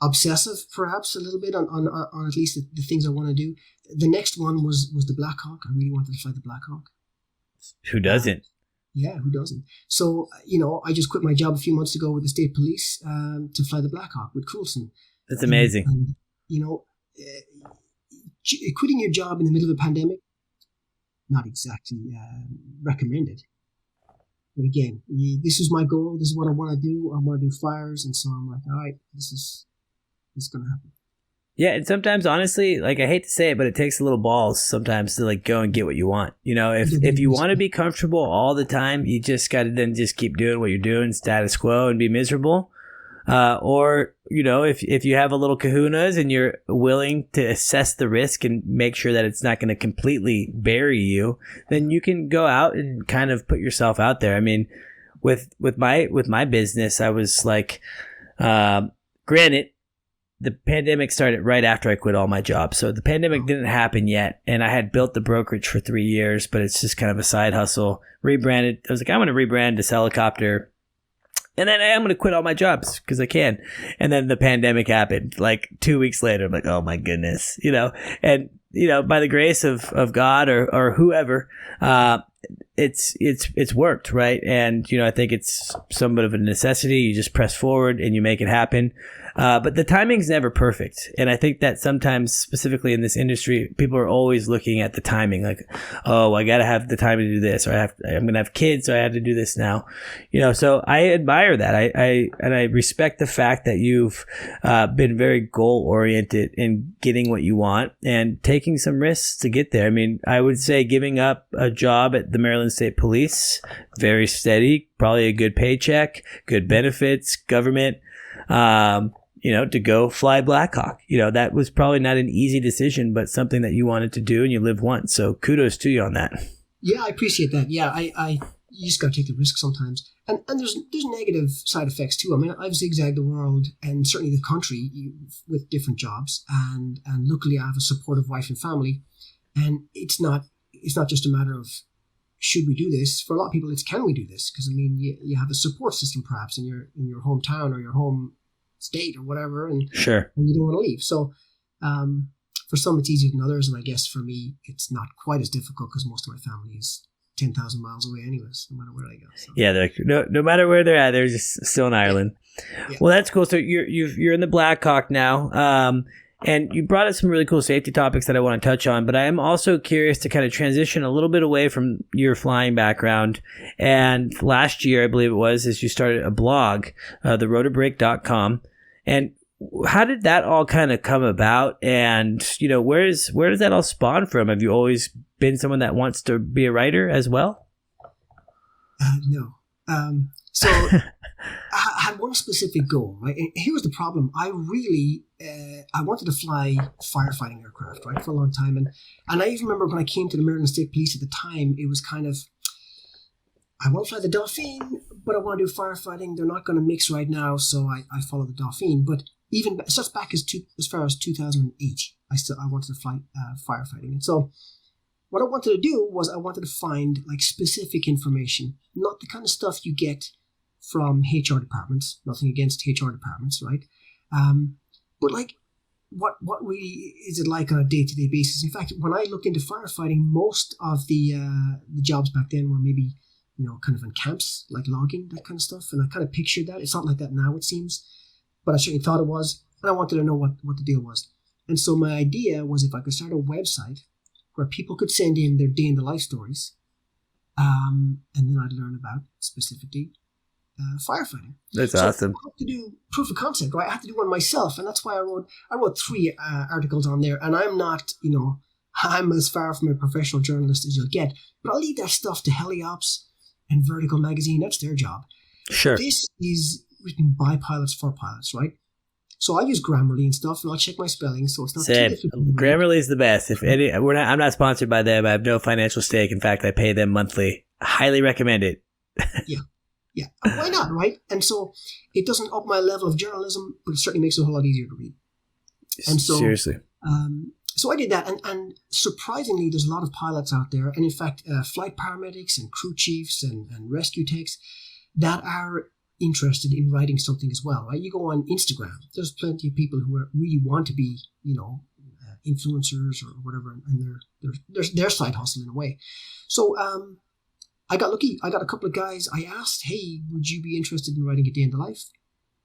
S3: obsessive, perhaps a little bit on at least the things I want to do. The next one was the Black Hawk. I really wanted to fly the Black Hawk.
S2: Who doesn't?
S3: Yeah, who doesn't? So, I just quit my job a few months ago with the state police to fly the Black Hawk with Coulson.
S2: That's amazing.
S3: And, quitting your job in the middle of a pandemic, not exactly recommended. But again, this is my goal. This is what I want to do. I want to do flyers. And so I'm like, all right, this is going to happen.
S2: Yeah, and sometimes, honestly, like, I hate to say it, but it takes a little balls sometimes to like go and get what you want. If you want to be comfortable all the time, you just got to then just keep doing what you're doing, status quo, and be miserable. or if you have a little kahunas and you're willing to assess the risk and make sure that it's not going to completely bury you, then you can go out and kind of put yourself out there. I mean, with my business, I was like, granted, the pandemic started right after I quit all my jobs. So the pandemic didn't happen yet. And I had built the brokerage for 3 years, but it's just kind of a side hustle. Rebranded. I was like, I'm going to rebrand to Helicopter. And then I'm going to quit all my jobs because I can. And then the pandemic happened like 2 weeks later. I'm like, oh my goodness, and by the grace of God or whoever, it's worked, right? And I think it's somewhat of a necessity. You just press forward and you make it happen. But the timing's never perfect. And I think that sometimes, specifically in this industry, people are always looking at the timing, like, oh, I got to have the time to do this, or I'm going to have kids, so I have to do this now. So I admire that. I respect the fact that you've been very goal oriented in getting what you want and taking some risks to get there. I mean, I would say giving up a job at the Maryland State Police, very steady, probably a good paycheck, good benefits, government, to go fly Blackhawk. That was probably not an easy decision, but something that you wanted to do and you live once. So kudos to you on that.
S3: Yeah, I appreciate that. Yeah, I you just got to take the risk sometimes. And there's negative side effects too. I mean, I've zigzagged the world and certainly the country with different jobs. And luckily I have a supportive wife and family. And it's not just a matter of, should we do this? For a lot of people, it's can we do this? Because I mean, you have a support system perhaps in your hometown or your home state or whatever, and
S2: sure,
S3: and you don't want to leave. So for some, it's easier than others, and I guess for me, it's not quite as difficult because most of my family is 10,000 miles away, anyways, no matter where I go. So.
S2: Yeah, no matter where they're at, they're just still in Ireland. Yeah. Well, that's cool. So you're in the Blackhawk now. And you brought up some really cool safety topics that I want to touch on, but I am also curious to kind of transition a little bit away from your flying background. And last year, I believe it was, is you started a blog, the rotorbreak.com. And how did that all kind of come about? And, where does that all spawn from? Have you always been someone that wants to be a writer as well?
S3: No. So I had one specific goal, right? And here was the problem. I really, I wanted to fly firefighting aircraft, right, for a long time. And I even remember when I came to the Maryland State Police at the time, it was kind of, I want to fly the Dauphine, but I want to do firefighting. They're not going to mix right now, so I follow the Dauphine. But even such back as far as 2008, I wanted to fly firefighting. And so what I wanted to do was I wanted to find like specific information, not the kind of stuff you get from HR departments. Nothing against HR departments, right? But like, what really is it like on a day-to-day basis? In fact, when I looked into firefighting, most of the jobs back then were maybe, kind of in camps, like logging, that kind of stuff. And I kind of pictured that. It's not like that now, it seems, but I certainly thought it was. And I wanted to know what the deal was. And so my idea was if I could start a website where people could send in their day in the life stories, and then I'd learn about specifically firefighting.
S2: That's awesome.
S3: I have to do proof of concept, right? I have to do one myself, and that's why I wrote 3 articles on there. And I'm not, I'm as far from a professional journalist as you'll get, but I'll leave that stuff to Heliops and Vertical Magazine. That's their job.
S2: Sure.
S3: This is written by pilots for pilots, right? So I use Grammarly and stuff, and I'll check my spelling, so it's not too difficult.
S2: Grammarly is the best. I'm not sponsored by them. I have no financial stake. In fact, I pay them monthly. I highly recommend it.
S3: Yeah. Why not, right? And so it doesn't up my level of journalism, but it certainly makes it a whole lot easier to read. And so,
S2: seriously.
S3: So I did that, and surprisingly, there's a lot of pilots out there, and in fact, flight paramedics and crew chiefs and rescue techs that are interested in writing something as well, right? You go on Instagram, there's plenty of people who really want to be, influencers or whatever, and they're side hustle in a way. So I got lucky. I got a couple of guys. I asked, hey, would you be interested in writing a day in the life?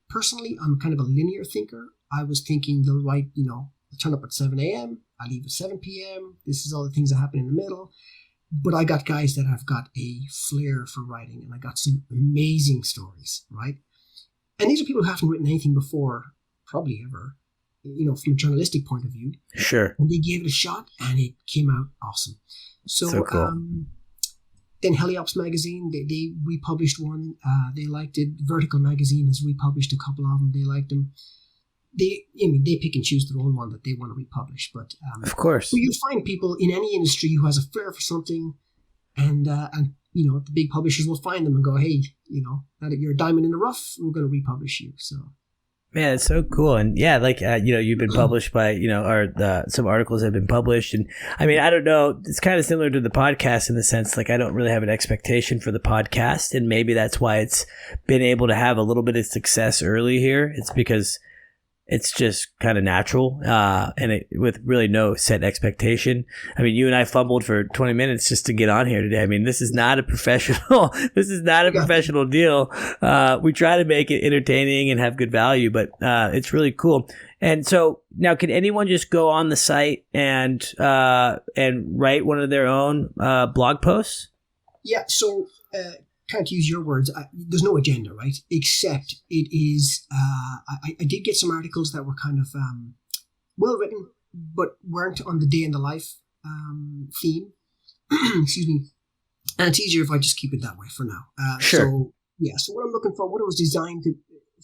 S3: Personally, I'm kind of a linear thinker. I was thinking they'll write, I'll turn up at 7 a.m., I leave at 7 p.m., this is all the things that happen in the middle. But I got guys that have got a flair for writing, and I got some amazing stories, right? And these are people who haven't written anything before, probably ever, from a journalistic point of view.
S2: Sure.
S3: And they gave it a shot, and it came out awesome. So
S2: cool.
S3: then Heliops magazine, they republished one. They liked it. Vertical magazine has republished a couple of them. They liked them. They pick and choose their own one that they want to republish. But
S2: of course,
S3: so you find people in any industry who has a flair for something, and the big publishers will find them and go, hey, now that you're a diamond in the rough, we're going to republish you. So.
S2: Man, it's so cool. And yeah, like, you've been published by, some articles have been published. And I mean, I don't know, it's kind of similar to the podcast in the sense, like, I don't really have an expectation for the podcast. And maybe that's why it's been able to have a little bit of success early here. It's because it's just kind of natural, with really no set expectation. I mean, you and I fumbled for 20 minutes just to get on here today. I mean, this is not a professional, professional deal. We try to make it entertaining and have good value, but it's really cool. And so now, can anyone just go on the site and write one of their own blog posts?
S3: Yeah. So. Can't use your words. There's no agenda, right? Except it is. I did get some articles that were kind of well written, but weren't on the day in the life theme. Excuse me. And it's easier if I just keep it that way for now.
S2: Sure.
S3: So what I'm looking for, what it was designed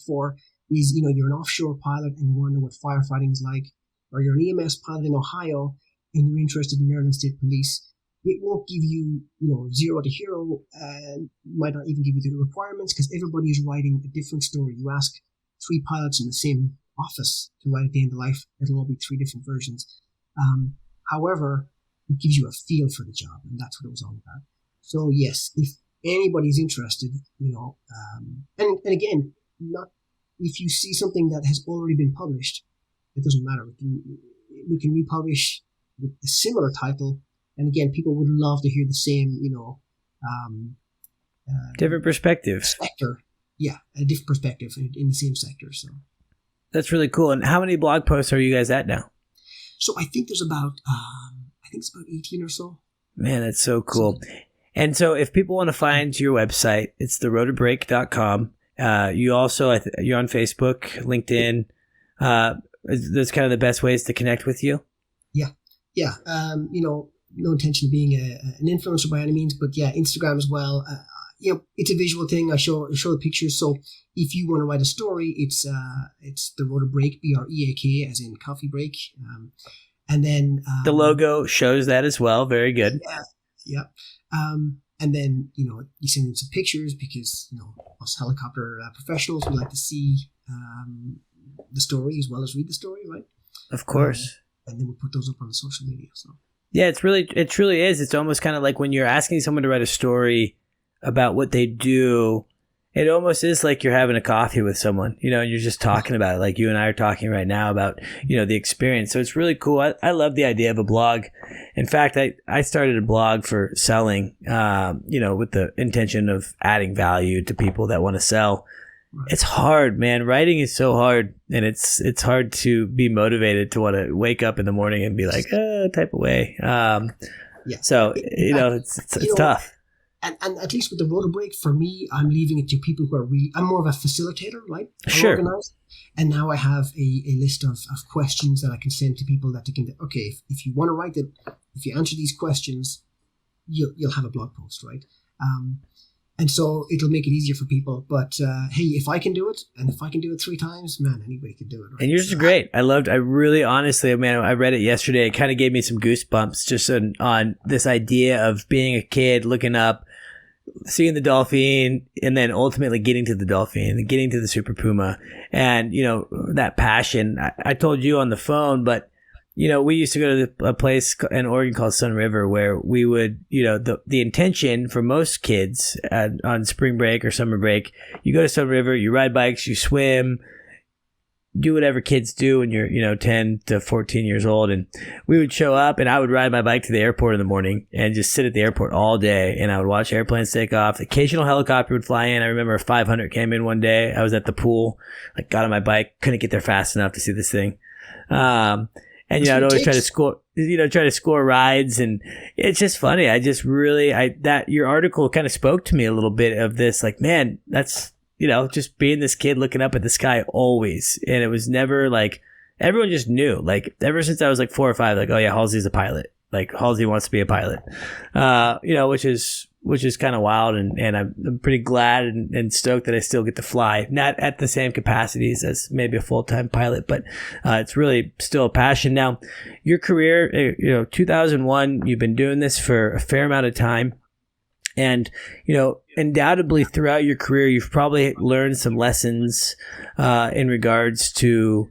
S3: for, is you're an offshore pilot and you want to know what firefighting is like, or you're an EMS pilot in Ohio and you're interested in Maryland State Police. It won't give you, zero to hero, and might not even give you the requirements because everybody is writing a different story. You ask 3 pilots in the same office to write a day in the life, it'll all be 3 different versions. However, it gives you a feel for the job, and that's what it was all about. So yes, if anybody's interested, and again, not if you see something that has already been published, it doesn't matter. We can republish with a similar title. And again, people would love to hear the same,
S2: different perspective.
S3: Sector. Yeah, a different perspective in the same sector. So
S2: that's really cool. And how many blog posts are you guys at now?
S3: So I think there's about, it's about 18 or so.
S2: Man, that's so cool. And so if people want to find your website, it's therotorbreak.com. You also, you're on Facebook, LinkedIn. That's kind of the best ways to connect with you.
S3: Yeah. No intention of being an influencer by any means, but yeah, Instagram as well. It's a visual thing. I show the pictures. So if you want to write a story, it's the Rotor Break, BREAK, as in coffee break. And then
S2: the logo shows that as well. Very good.
S3: Yeah. And then you send in some pictures because us helicopter professionals, we like to see the story as well as read the story, right?
S2: Of course.
S3: And then we put those up on the social media. So.
S2: Yeah, it truly is. It's almost kind of like when you're asking someone to write a story about what they do, it almost is like you're having a coffee with someone, you're just talking about it. Like you and I are talking right now about, the experience. So it's really cool. I love the idea of a blog. In fact, I started a blog for selling, with the intention of adding value to people that want to sell. It's hard, man. Writing is so hard, and it's hard to be motivated to want to wake up in the morning and be like, type away. So it's tough.
S3: And at least with the Rotor Break, for me, I'm leaving it to people who are I'm more of a facilitator, right? I'm
S2: sure.
S3: Organized. And now I have a list of questions that I can send to people that they can, okay, if you want to write it, if you answer these questions, you'll have a blog post, right? And so it'll make it easier for people. But hey, if I can do it, and if I can do it 3 times, man, anybody can do it. Right?
S2: And yours is great. I really, honestly, man, I read it yesterday. It kind of gave me some goosebumps just on this idea of being a kid, looking up, seeing the dolphin, and then ultimately getting to the dolphin and getting to the super puma. And, that passion. I told you on the phone, but we used to go to a place in Oregon called Sun River where we would, the intention for most kids on spring break or summer break, you go to Sun River, you ride bikes, you swim, do whatever kids do when you're, 10 to 14 years old. And we would show up and I would ride my bike to the airport in the morning and just sit at the airport all day. And I would watch airplanes take off. The occasional helicopter would fly in. I remember a 500 came in one day. I was at the pool, got on my bike, couldn't get there fast enough to see this thing. And I'd always try to score rides, and it's just funny. That your article kind of spoke to me a little bit of this, like, man, that's, just being this kid looking up at the sky always. And it was never like, everyone just knew, like, ever since I was like 4 or 5, like, oh yeah, Halsey's a pilot. like Halsey wants to be a pilot, which is kind of wild. And I'm pretty glad and stoked that I still get to fly, not at the same capacities as maybe a full-time pilot, but it's really still a passion. Now, your career, 2001, you've been doing this for a fair amount of time. And, undoubtedly throughout your career, you've probably learned some lessons in regards to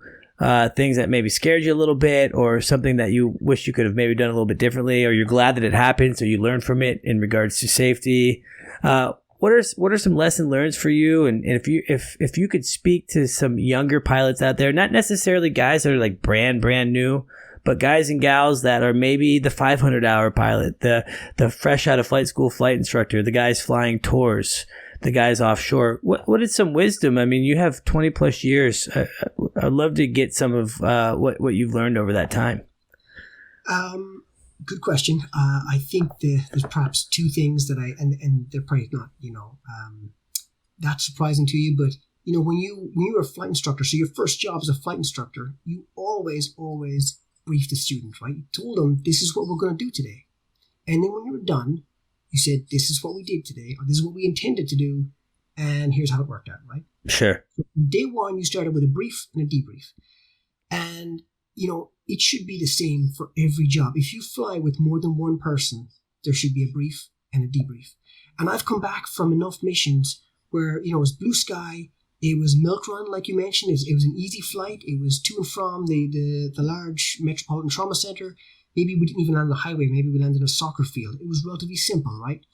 S2: things that maybe scared you a little bit, or something that you wish you could have maybe done a little bit differently, or you're glad that it happened, so you learned from it in regards to safety. What are some lesson learned for you? And if you could speak to some younger pilots out there, not necessarily guys that are like brand new, but guys and gals that are maybe the 500-hour pilot, the fresh out of flight school flight instructor, the guys flying tours, the guys offshore. What is some wisdom? I mean, you have 20 plus years. I'd love to get some of what you've learned over that time.
S3: Good question. I think there's perhaps two things that and they're probably not, that surprising to you, but when you're a flight instructor, so your first job as a flight instructor, you always brief the student, right? You told them, this is what we're going to do today. And then when you were done, you said, this is what we did today, or this is what we intended to do, and here's how it worked out, right?
S2: Sure.
S3: So day one, you started with a brief and a debrief. And, it should be the same for every job. If you fly with more than one person, there should be a brief and a debrief. And I've come back from enough missions where, it was blue sky, it was milk run, like you mentioned. It was an easy flight. It was to and from the large metropolitan trauma center. Maybe we didn't even land on the highway. Maybe we landed in a soccer field. It was relatively simple, right?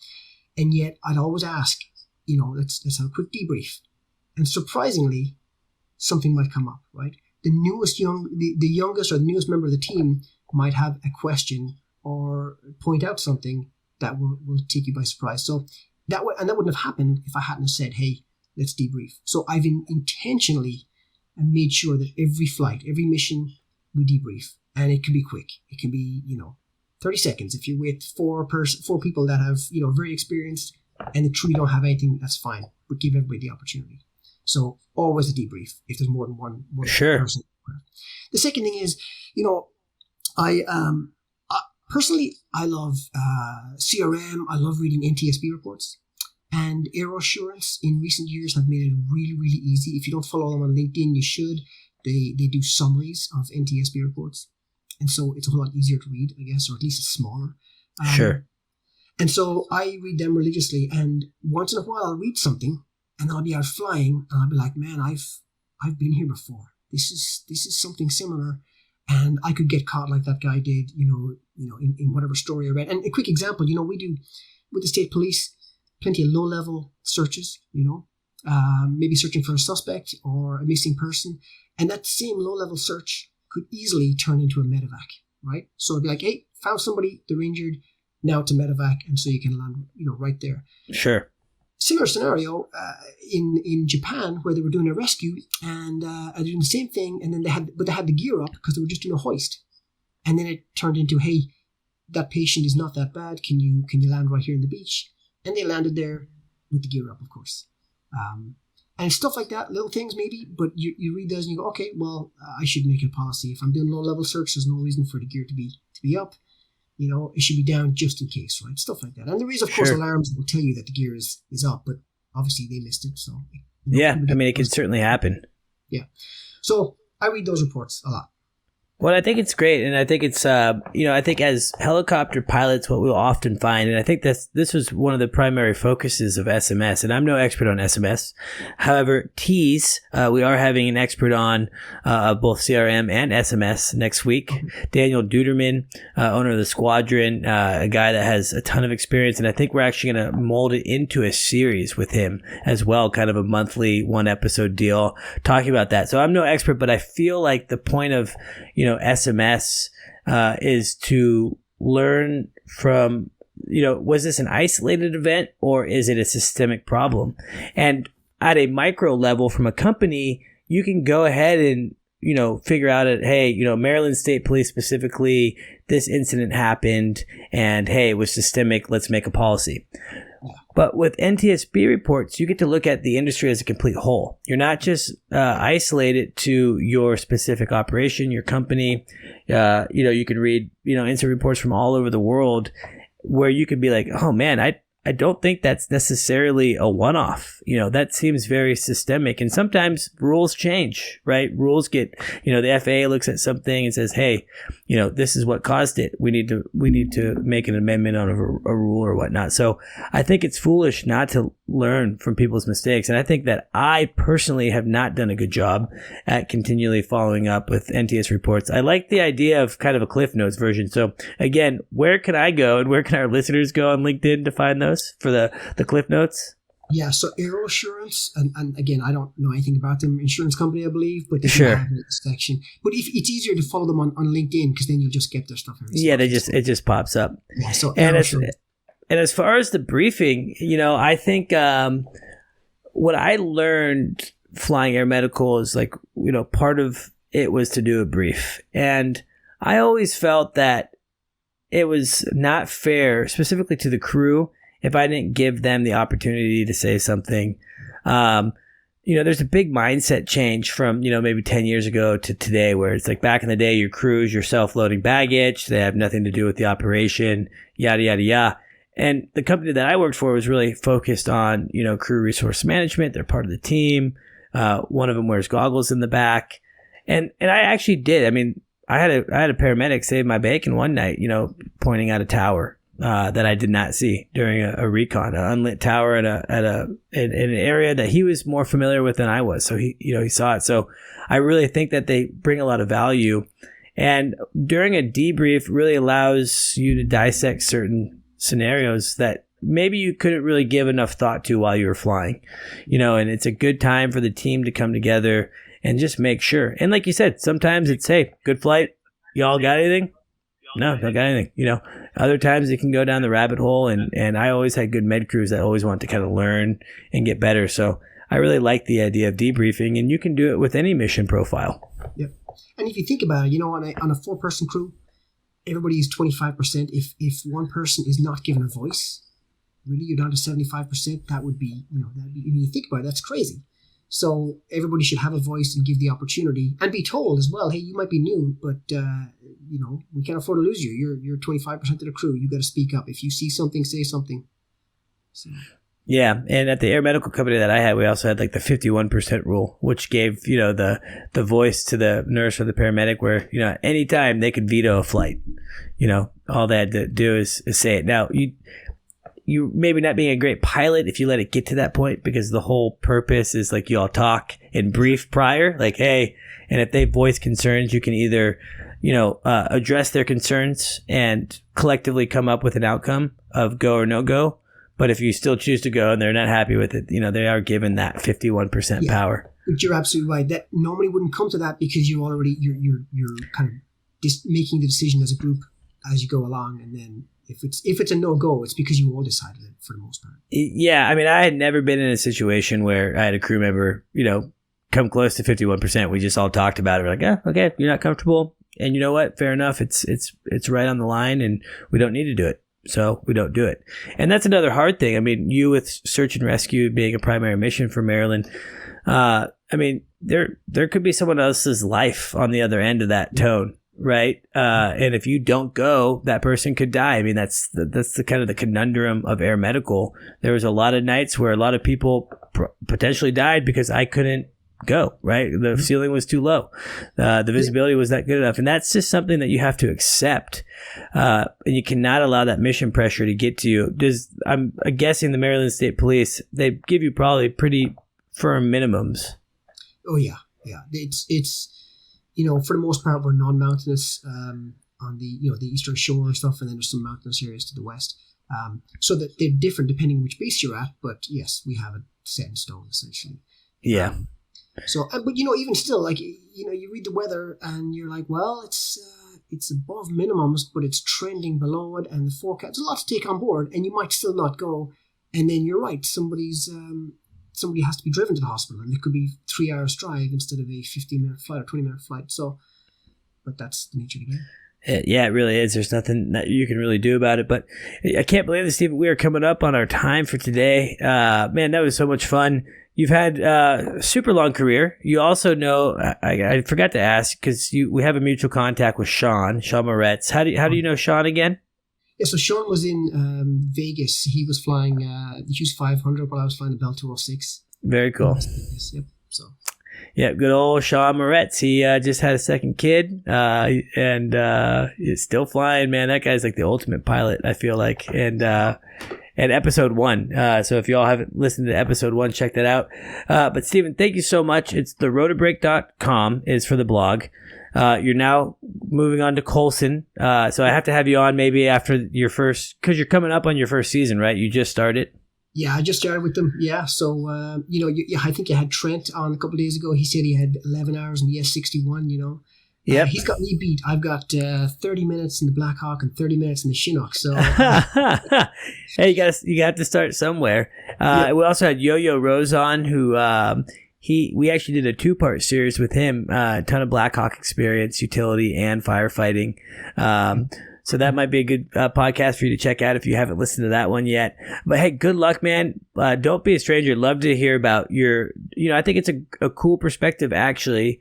S3: And yet I'd always ask, let's have a quick debrief. And surprisingly, something might come up, right? The youngest or the newest member of the team might have a question or point out something that will take you by surprise. So that wouldn't have happened if I hadn't said, hey, let's debrief. So I've intentionally made sure that every flight, every mission, we debrief. And it can be quick. It can be, 30 seconds. If you're with four people that have, very experienced and they truly don't have anything, that's fine. But give everybody the opportunity. So always a debrief if there's more than one
S2: sure.
S3: person. The second thing is, I personally, I love CRM. I love reading NTSB reports. And Aero Assurance in recent years have made it really, really easy. If you don't follow them on LinkedIn, you should. They do summaries of NTSB reports. And so it's a whole lot easier to read, I guess, or at least it's smaller.
S2: Sure.
S3: And so I read them religiously. And once in a while, I'll read something and I'll be out flying and I'll be like, man, I've been here before. This is something similar. And I could get caught like that guy did, in whatever story I read. And a quick example, we do with the state police, plenty of low-level searches, maybe searching for a suspect or a missing person. And that same low-level search could easily turn into a medevac, right? So I'd be like, hey, found somebody, they're injured, now it's a medevac, and so you can land, right there.
S2: Sure.
S3: Similar scenario in Japan where they were doing a rescue and doing the same thing, and then they had the gear up because they were just doing a hoist, and then it turned into, hey, that patient is not that bad. Can you land right here in the beach? And they landed there with the gear up, of course. And stuff like that, little things maybe, but you read those and you go, okay, well, I should make a policy. If I'm doing low-level search, there's no reason for the gear to be up. It should be down just in case, right? Stuff like that. And there is, of course, alarms that will tell you that the gear is up, but obviously they missed it. So
S2: yeah, I mean, it can certainly happen.
S3: Yeah. So I read those reports a lot.
S2: Well, I think it's great, and I think it's I think as helicopter pilots, what we'll often find, and I think this was one of the primary focuses of SMS, and I'm no expert on SMS. However, T's, we are having an expert on both CRM and SMS next week. Daniel Duderman, owner of the Squadron, a guy that has a ton of experience, and I think we're actually going to mold it into a series with him as well, kind of a monthly 1-episode deal, talking about that. So I'm no expert, but I feel like the point of SMS is to learn from, was this an isolated event or is it a systemic problem? And at a micro level from a company, you can go ahead and, figure out hey, Maryland State Police specifically, this incident happened and hey, it was systemic. Let's make a policy. But with NTSB reports, you get to look at the industry as a complete whole. You're not just isolated to your specific operation, your company. You can read, incident reports from all over the world where you could be like, oh man, I don't think that's necessarily a one-off. That seems very systemic. And sometimes rules change, right? Rules get, the FAA looks at something and says, hey, this is what caused it. We need to make an amendment on a rule or whatnot. So I think it's foolish not to learn from people's mistakes. And I think that I personally have not done a good job at continually following up with NTS reports. I like the idea of kind of a Cliff Notes version. So again, where can I go and where can our listeners go on LinkedIn to find those for the Cliff Notes?
S3: Yeah, so Aero Assurance, and again, I don't know anything about them, insurance company, I believe, but they
S2: sure.
S3: have a section. But if it's easier to follow them on LinkedIn because then you'll just get their stuff.
S2: Yeah, it just pops up.
S3: Yeah, so
S2: and as far as the briefing, I think what I learned flying air medical is part of it was to do a brief, and I always felt that it was not fair, specifically to the crew, if I didn't give them the opportunity to say something. There's a big mindset change from, maybe 10 years ago to today, where it's like back in the day, your crews, you're self-loading baggage. They have nothing to do with the operation, yada, yada, yada. And the company that I worked for was really focused on, crew resource management. They're part of the team. One of them wears goggles in the back. And I actually did. I mean, I had a paramedic save my bacon one night, pointing at a tower that I did not see during a recon, an unlit tower in an area that he was more familiar with than I was. So he saw it. So I really think that they bring a lot of value, and during a debrief really allows you to dissect certain scenarios that maybe you couldn't really give enough thought to while you were flying, and it's a good time for the team to come together and just make sure. And like you said, sometimes it's, hey, good flight. Y'all got anything? No, don't got anything. Other times it can go down the rabbit hole, and I always had good med crews that always want to kind of learn and get better. So I really like the idea of debriefing, and you can do it with any mission profile.
S3: Yep. And if you think about it, on a 4-person crew, everybody is 25%. If one person is not given a voice, really you're down to 75%. That would be, when you think about it, that's crazy. So everybody should have a voice and give the opportunity and be told as well, hey, you might be new, but we can't afford to lose you. You're 25% of the crew. You got to speak up. If you see something, say something. So.
S2: Yeah, and at the air medical company that I had, we also had the 51% rule, which gave the voice to the nurse or the paramedic, where at any time they could veto a flight. All they had to do is say it. Now you maybe not being a great pilot if you let it get to that point, because the whole purpose is you all talk and brief prior, hey, and if they voice concerns, you can either address their concerns and collectively come up with an outcome of go or no go. But if you still choose to go and they're not happy with it, they are given that 51% power. But
S3: you're absolutely right. That normally wouldn't come to that because you're kind of just making the decision as a group as you go along, and then if it's a no-go, it's because you all decided it for the most part.
S2: Yeah, I mean, I had never been in a situation where I had a crew member, come close to 51%. We just all talked about it. We're like, yeah, okay, you're not comfortable, and you know what? Fair enough. It's right on the line, and we don't need to do it, so we don't do it. And that's another hard thing. I mean, you with search and rescue being a primary mission for Maryland, I mean, there could be someone else's life on the other end of that tone. Right. And if you don't go, that person could die. I mean, that's the kind of the conundrum of air medical. There was a lot of nights where a lot of people potentially died because I couldn't go, right? The ceiling was too low. The visibility was not good enough. And that's just something that you have to accept. And you cannot allow that mission pressure to get to you. I'm guessing the Maryland State Police, they give you probably pretty firm minimums.
S3: Oh, yeah. Yeah. It's for the most part, we're non-mountainous on the eastern shore and stuff, and then there's some mountainous areas to the west. So that they're different depending which base you're at, but yes, we have it set in stone essentially.
S2: Yeah.
S3: But even still, you read the weather and you're like, well, it's above minimums, but it's trending below it, and the forecast. There's a lot to take on board, and you might still not go. And then you're right, somebody has to be driven to the hospital, and it could be 3 hours drive instead of a 15-minute flight or 20-minute flight. So, but that's the nature of the game.
S2: Yeah, it really is. There's nothing that you can really do about it. But I can't believe this, Stephen. We are coming up on our time for today. Man, that was so much fun. You've had a super long career. You also know, I forgot to ask, because we have a mutual contact with Sean Moretz. How do you know Sean again?
S3: Yeah, so Sean was in Vegas. He was flying the Hughes 500 while I was flying the Bell 206.
S2: Very cool.
S3: Yep. So.
S2: Yeah, good old Sean Moretz. He just had a second kid, and he's still flying, man. That guy's like the ultimate pilot, I feel like. And episode 1. So if y'all haven't listened to episode 1, check that out. But Stephen, thank you so much. It's the rotorbreak.com is for the blog. You're now moving on to Colson. So I have to have you on maybe after your first, because you're coming up on your first season, right? You just started.
S3: Yeah, I just started with them. Yeah, so I think you had Trent on a couple of days ago. He said he had 11 hours in the S61.
S2: Yeah,
S3: he's got me beat. I've got 30 minutes in the Black Hawk and 30 minutes in the Chinook. So
S2: hey, you got to start somewhere.
S3: Yeah.
S2: We also had Yo-Yo Rose on, who we actually did a 2-part series with him. A ton of Black Hawk experience, utility, and firefighting. So that might be a good podcast for you to check out if you haven't listened to that one yet. But hey, good luck, man. Don't be a stranger. Love to hear about your, I think it's a cool perspective, actually,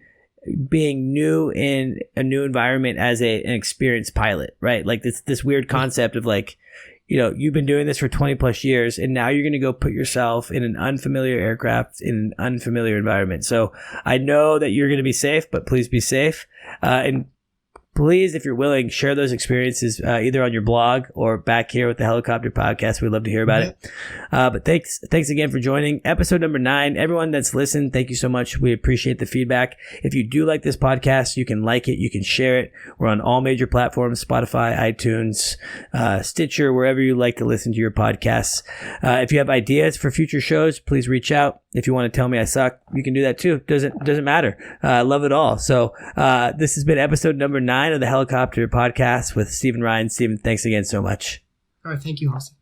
S2: being new in a new environment as an experienced pilot, right? Like this weird concept of like, you've been doing this for 20 plus years, and now you're going to go put yourself in an unfamiliar aircraft in an unfamiliar environment. So I know that you're going to be safe, but please be safe. And please, if you're willing, share those experiences either on your blog or back here with the Helicopter Podcast. We'd love to hear about it. But thanks again for joining episode number 9. Everyone that's listened, thank you so much. We appreciate the feedback. If you do like this podcast, you can like it, you can share it. We're on all major platforms: Spotify, iTunes, Stitcher, wherever you like to listen to your podcasts. If you have ideas for future shows, please reach out. If you want to tell me I suck, you can do that too. Doesn't matter. I love it all. So this has been episode number 9 of the Helicopter Podcast with Stephen Ryan. Stephen, thanks again so much.
S3: All right, thank you, Halsey.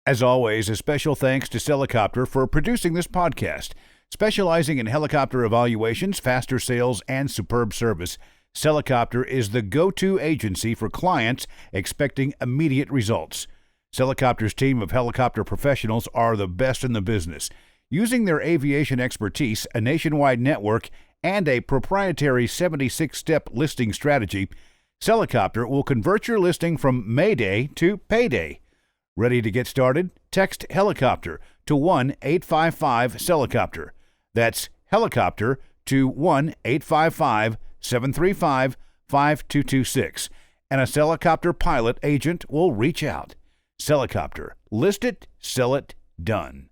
S1: As always, a special thanks to Helicopter for producing this podcast. Specializing in helicopter evaluations, faster sales, and superb service, Helicopter is the go-to agency for clients expecting immediate results. Helicopter's team of helicopter professionals are the best in the business. Using their aviation expertise, a nationwide network, and a proprietary 76-step listing strategy, Helicopter will convert your listing from Mayday to payday. Ready to get started? Text Helicopter to 1-855-Helicopter. That's Helicopter to 1-855-735-5226. And a Helicopter pilot agent will reach out. Helicopter. List it, sell it, done.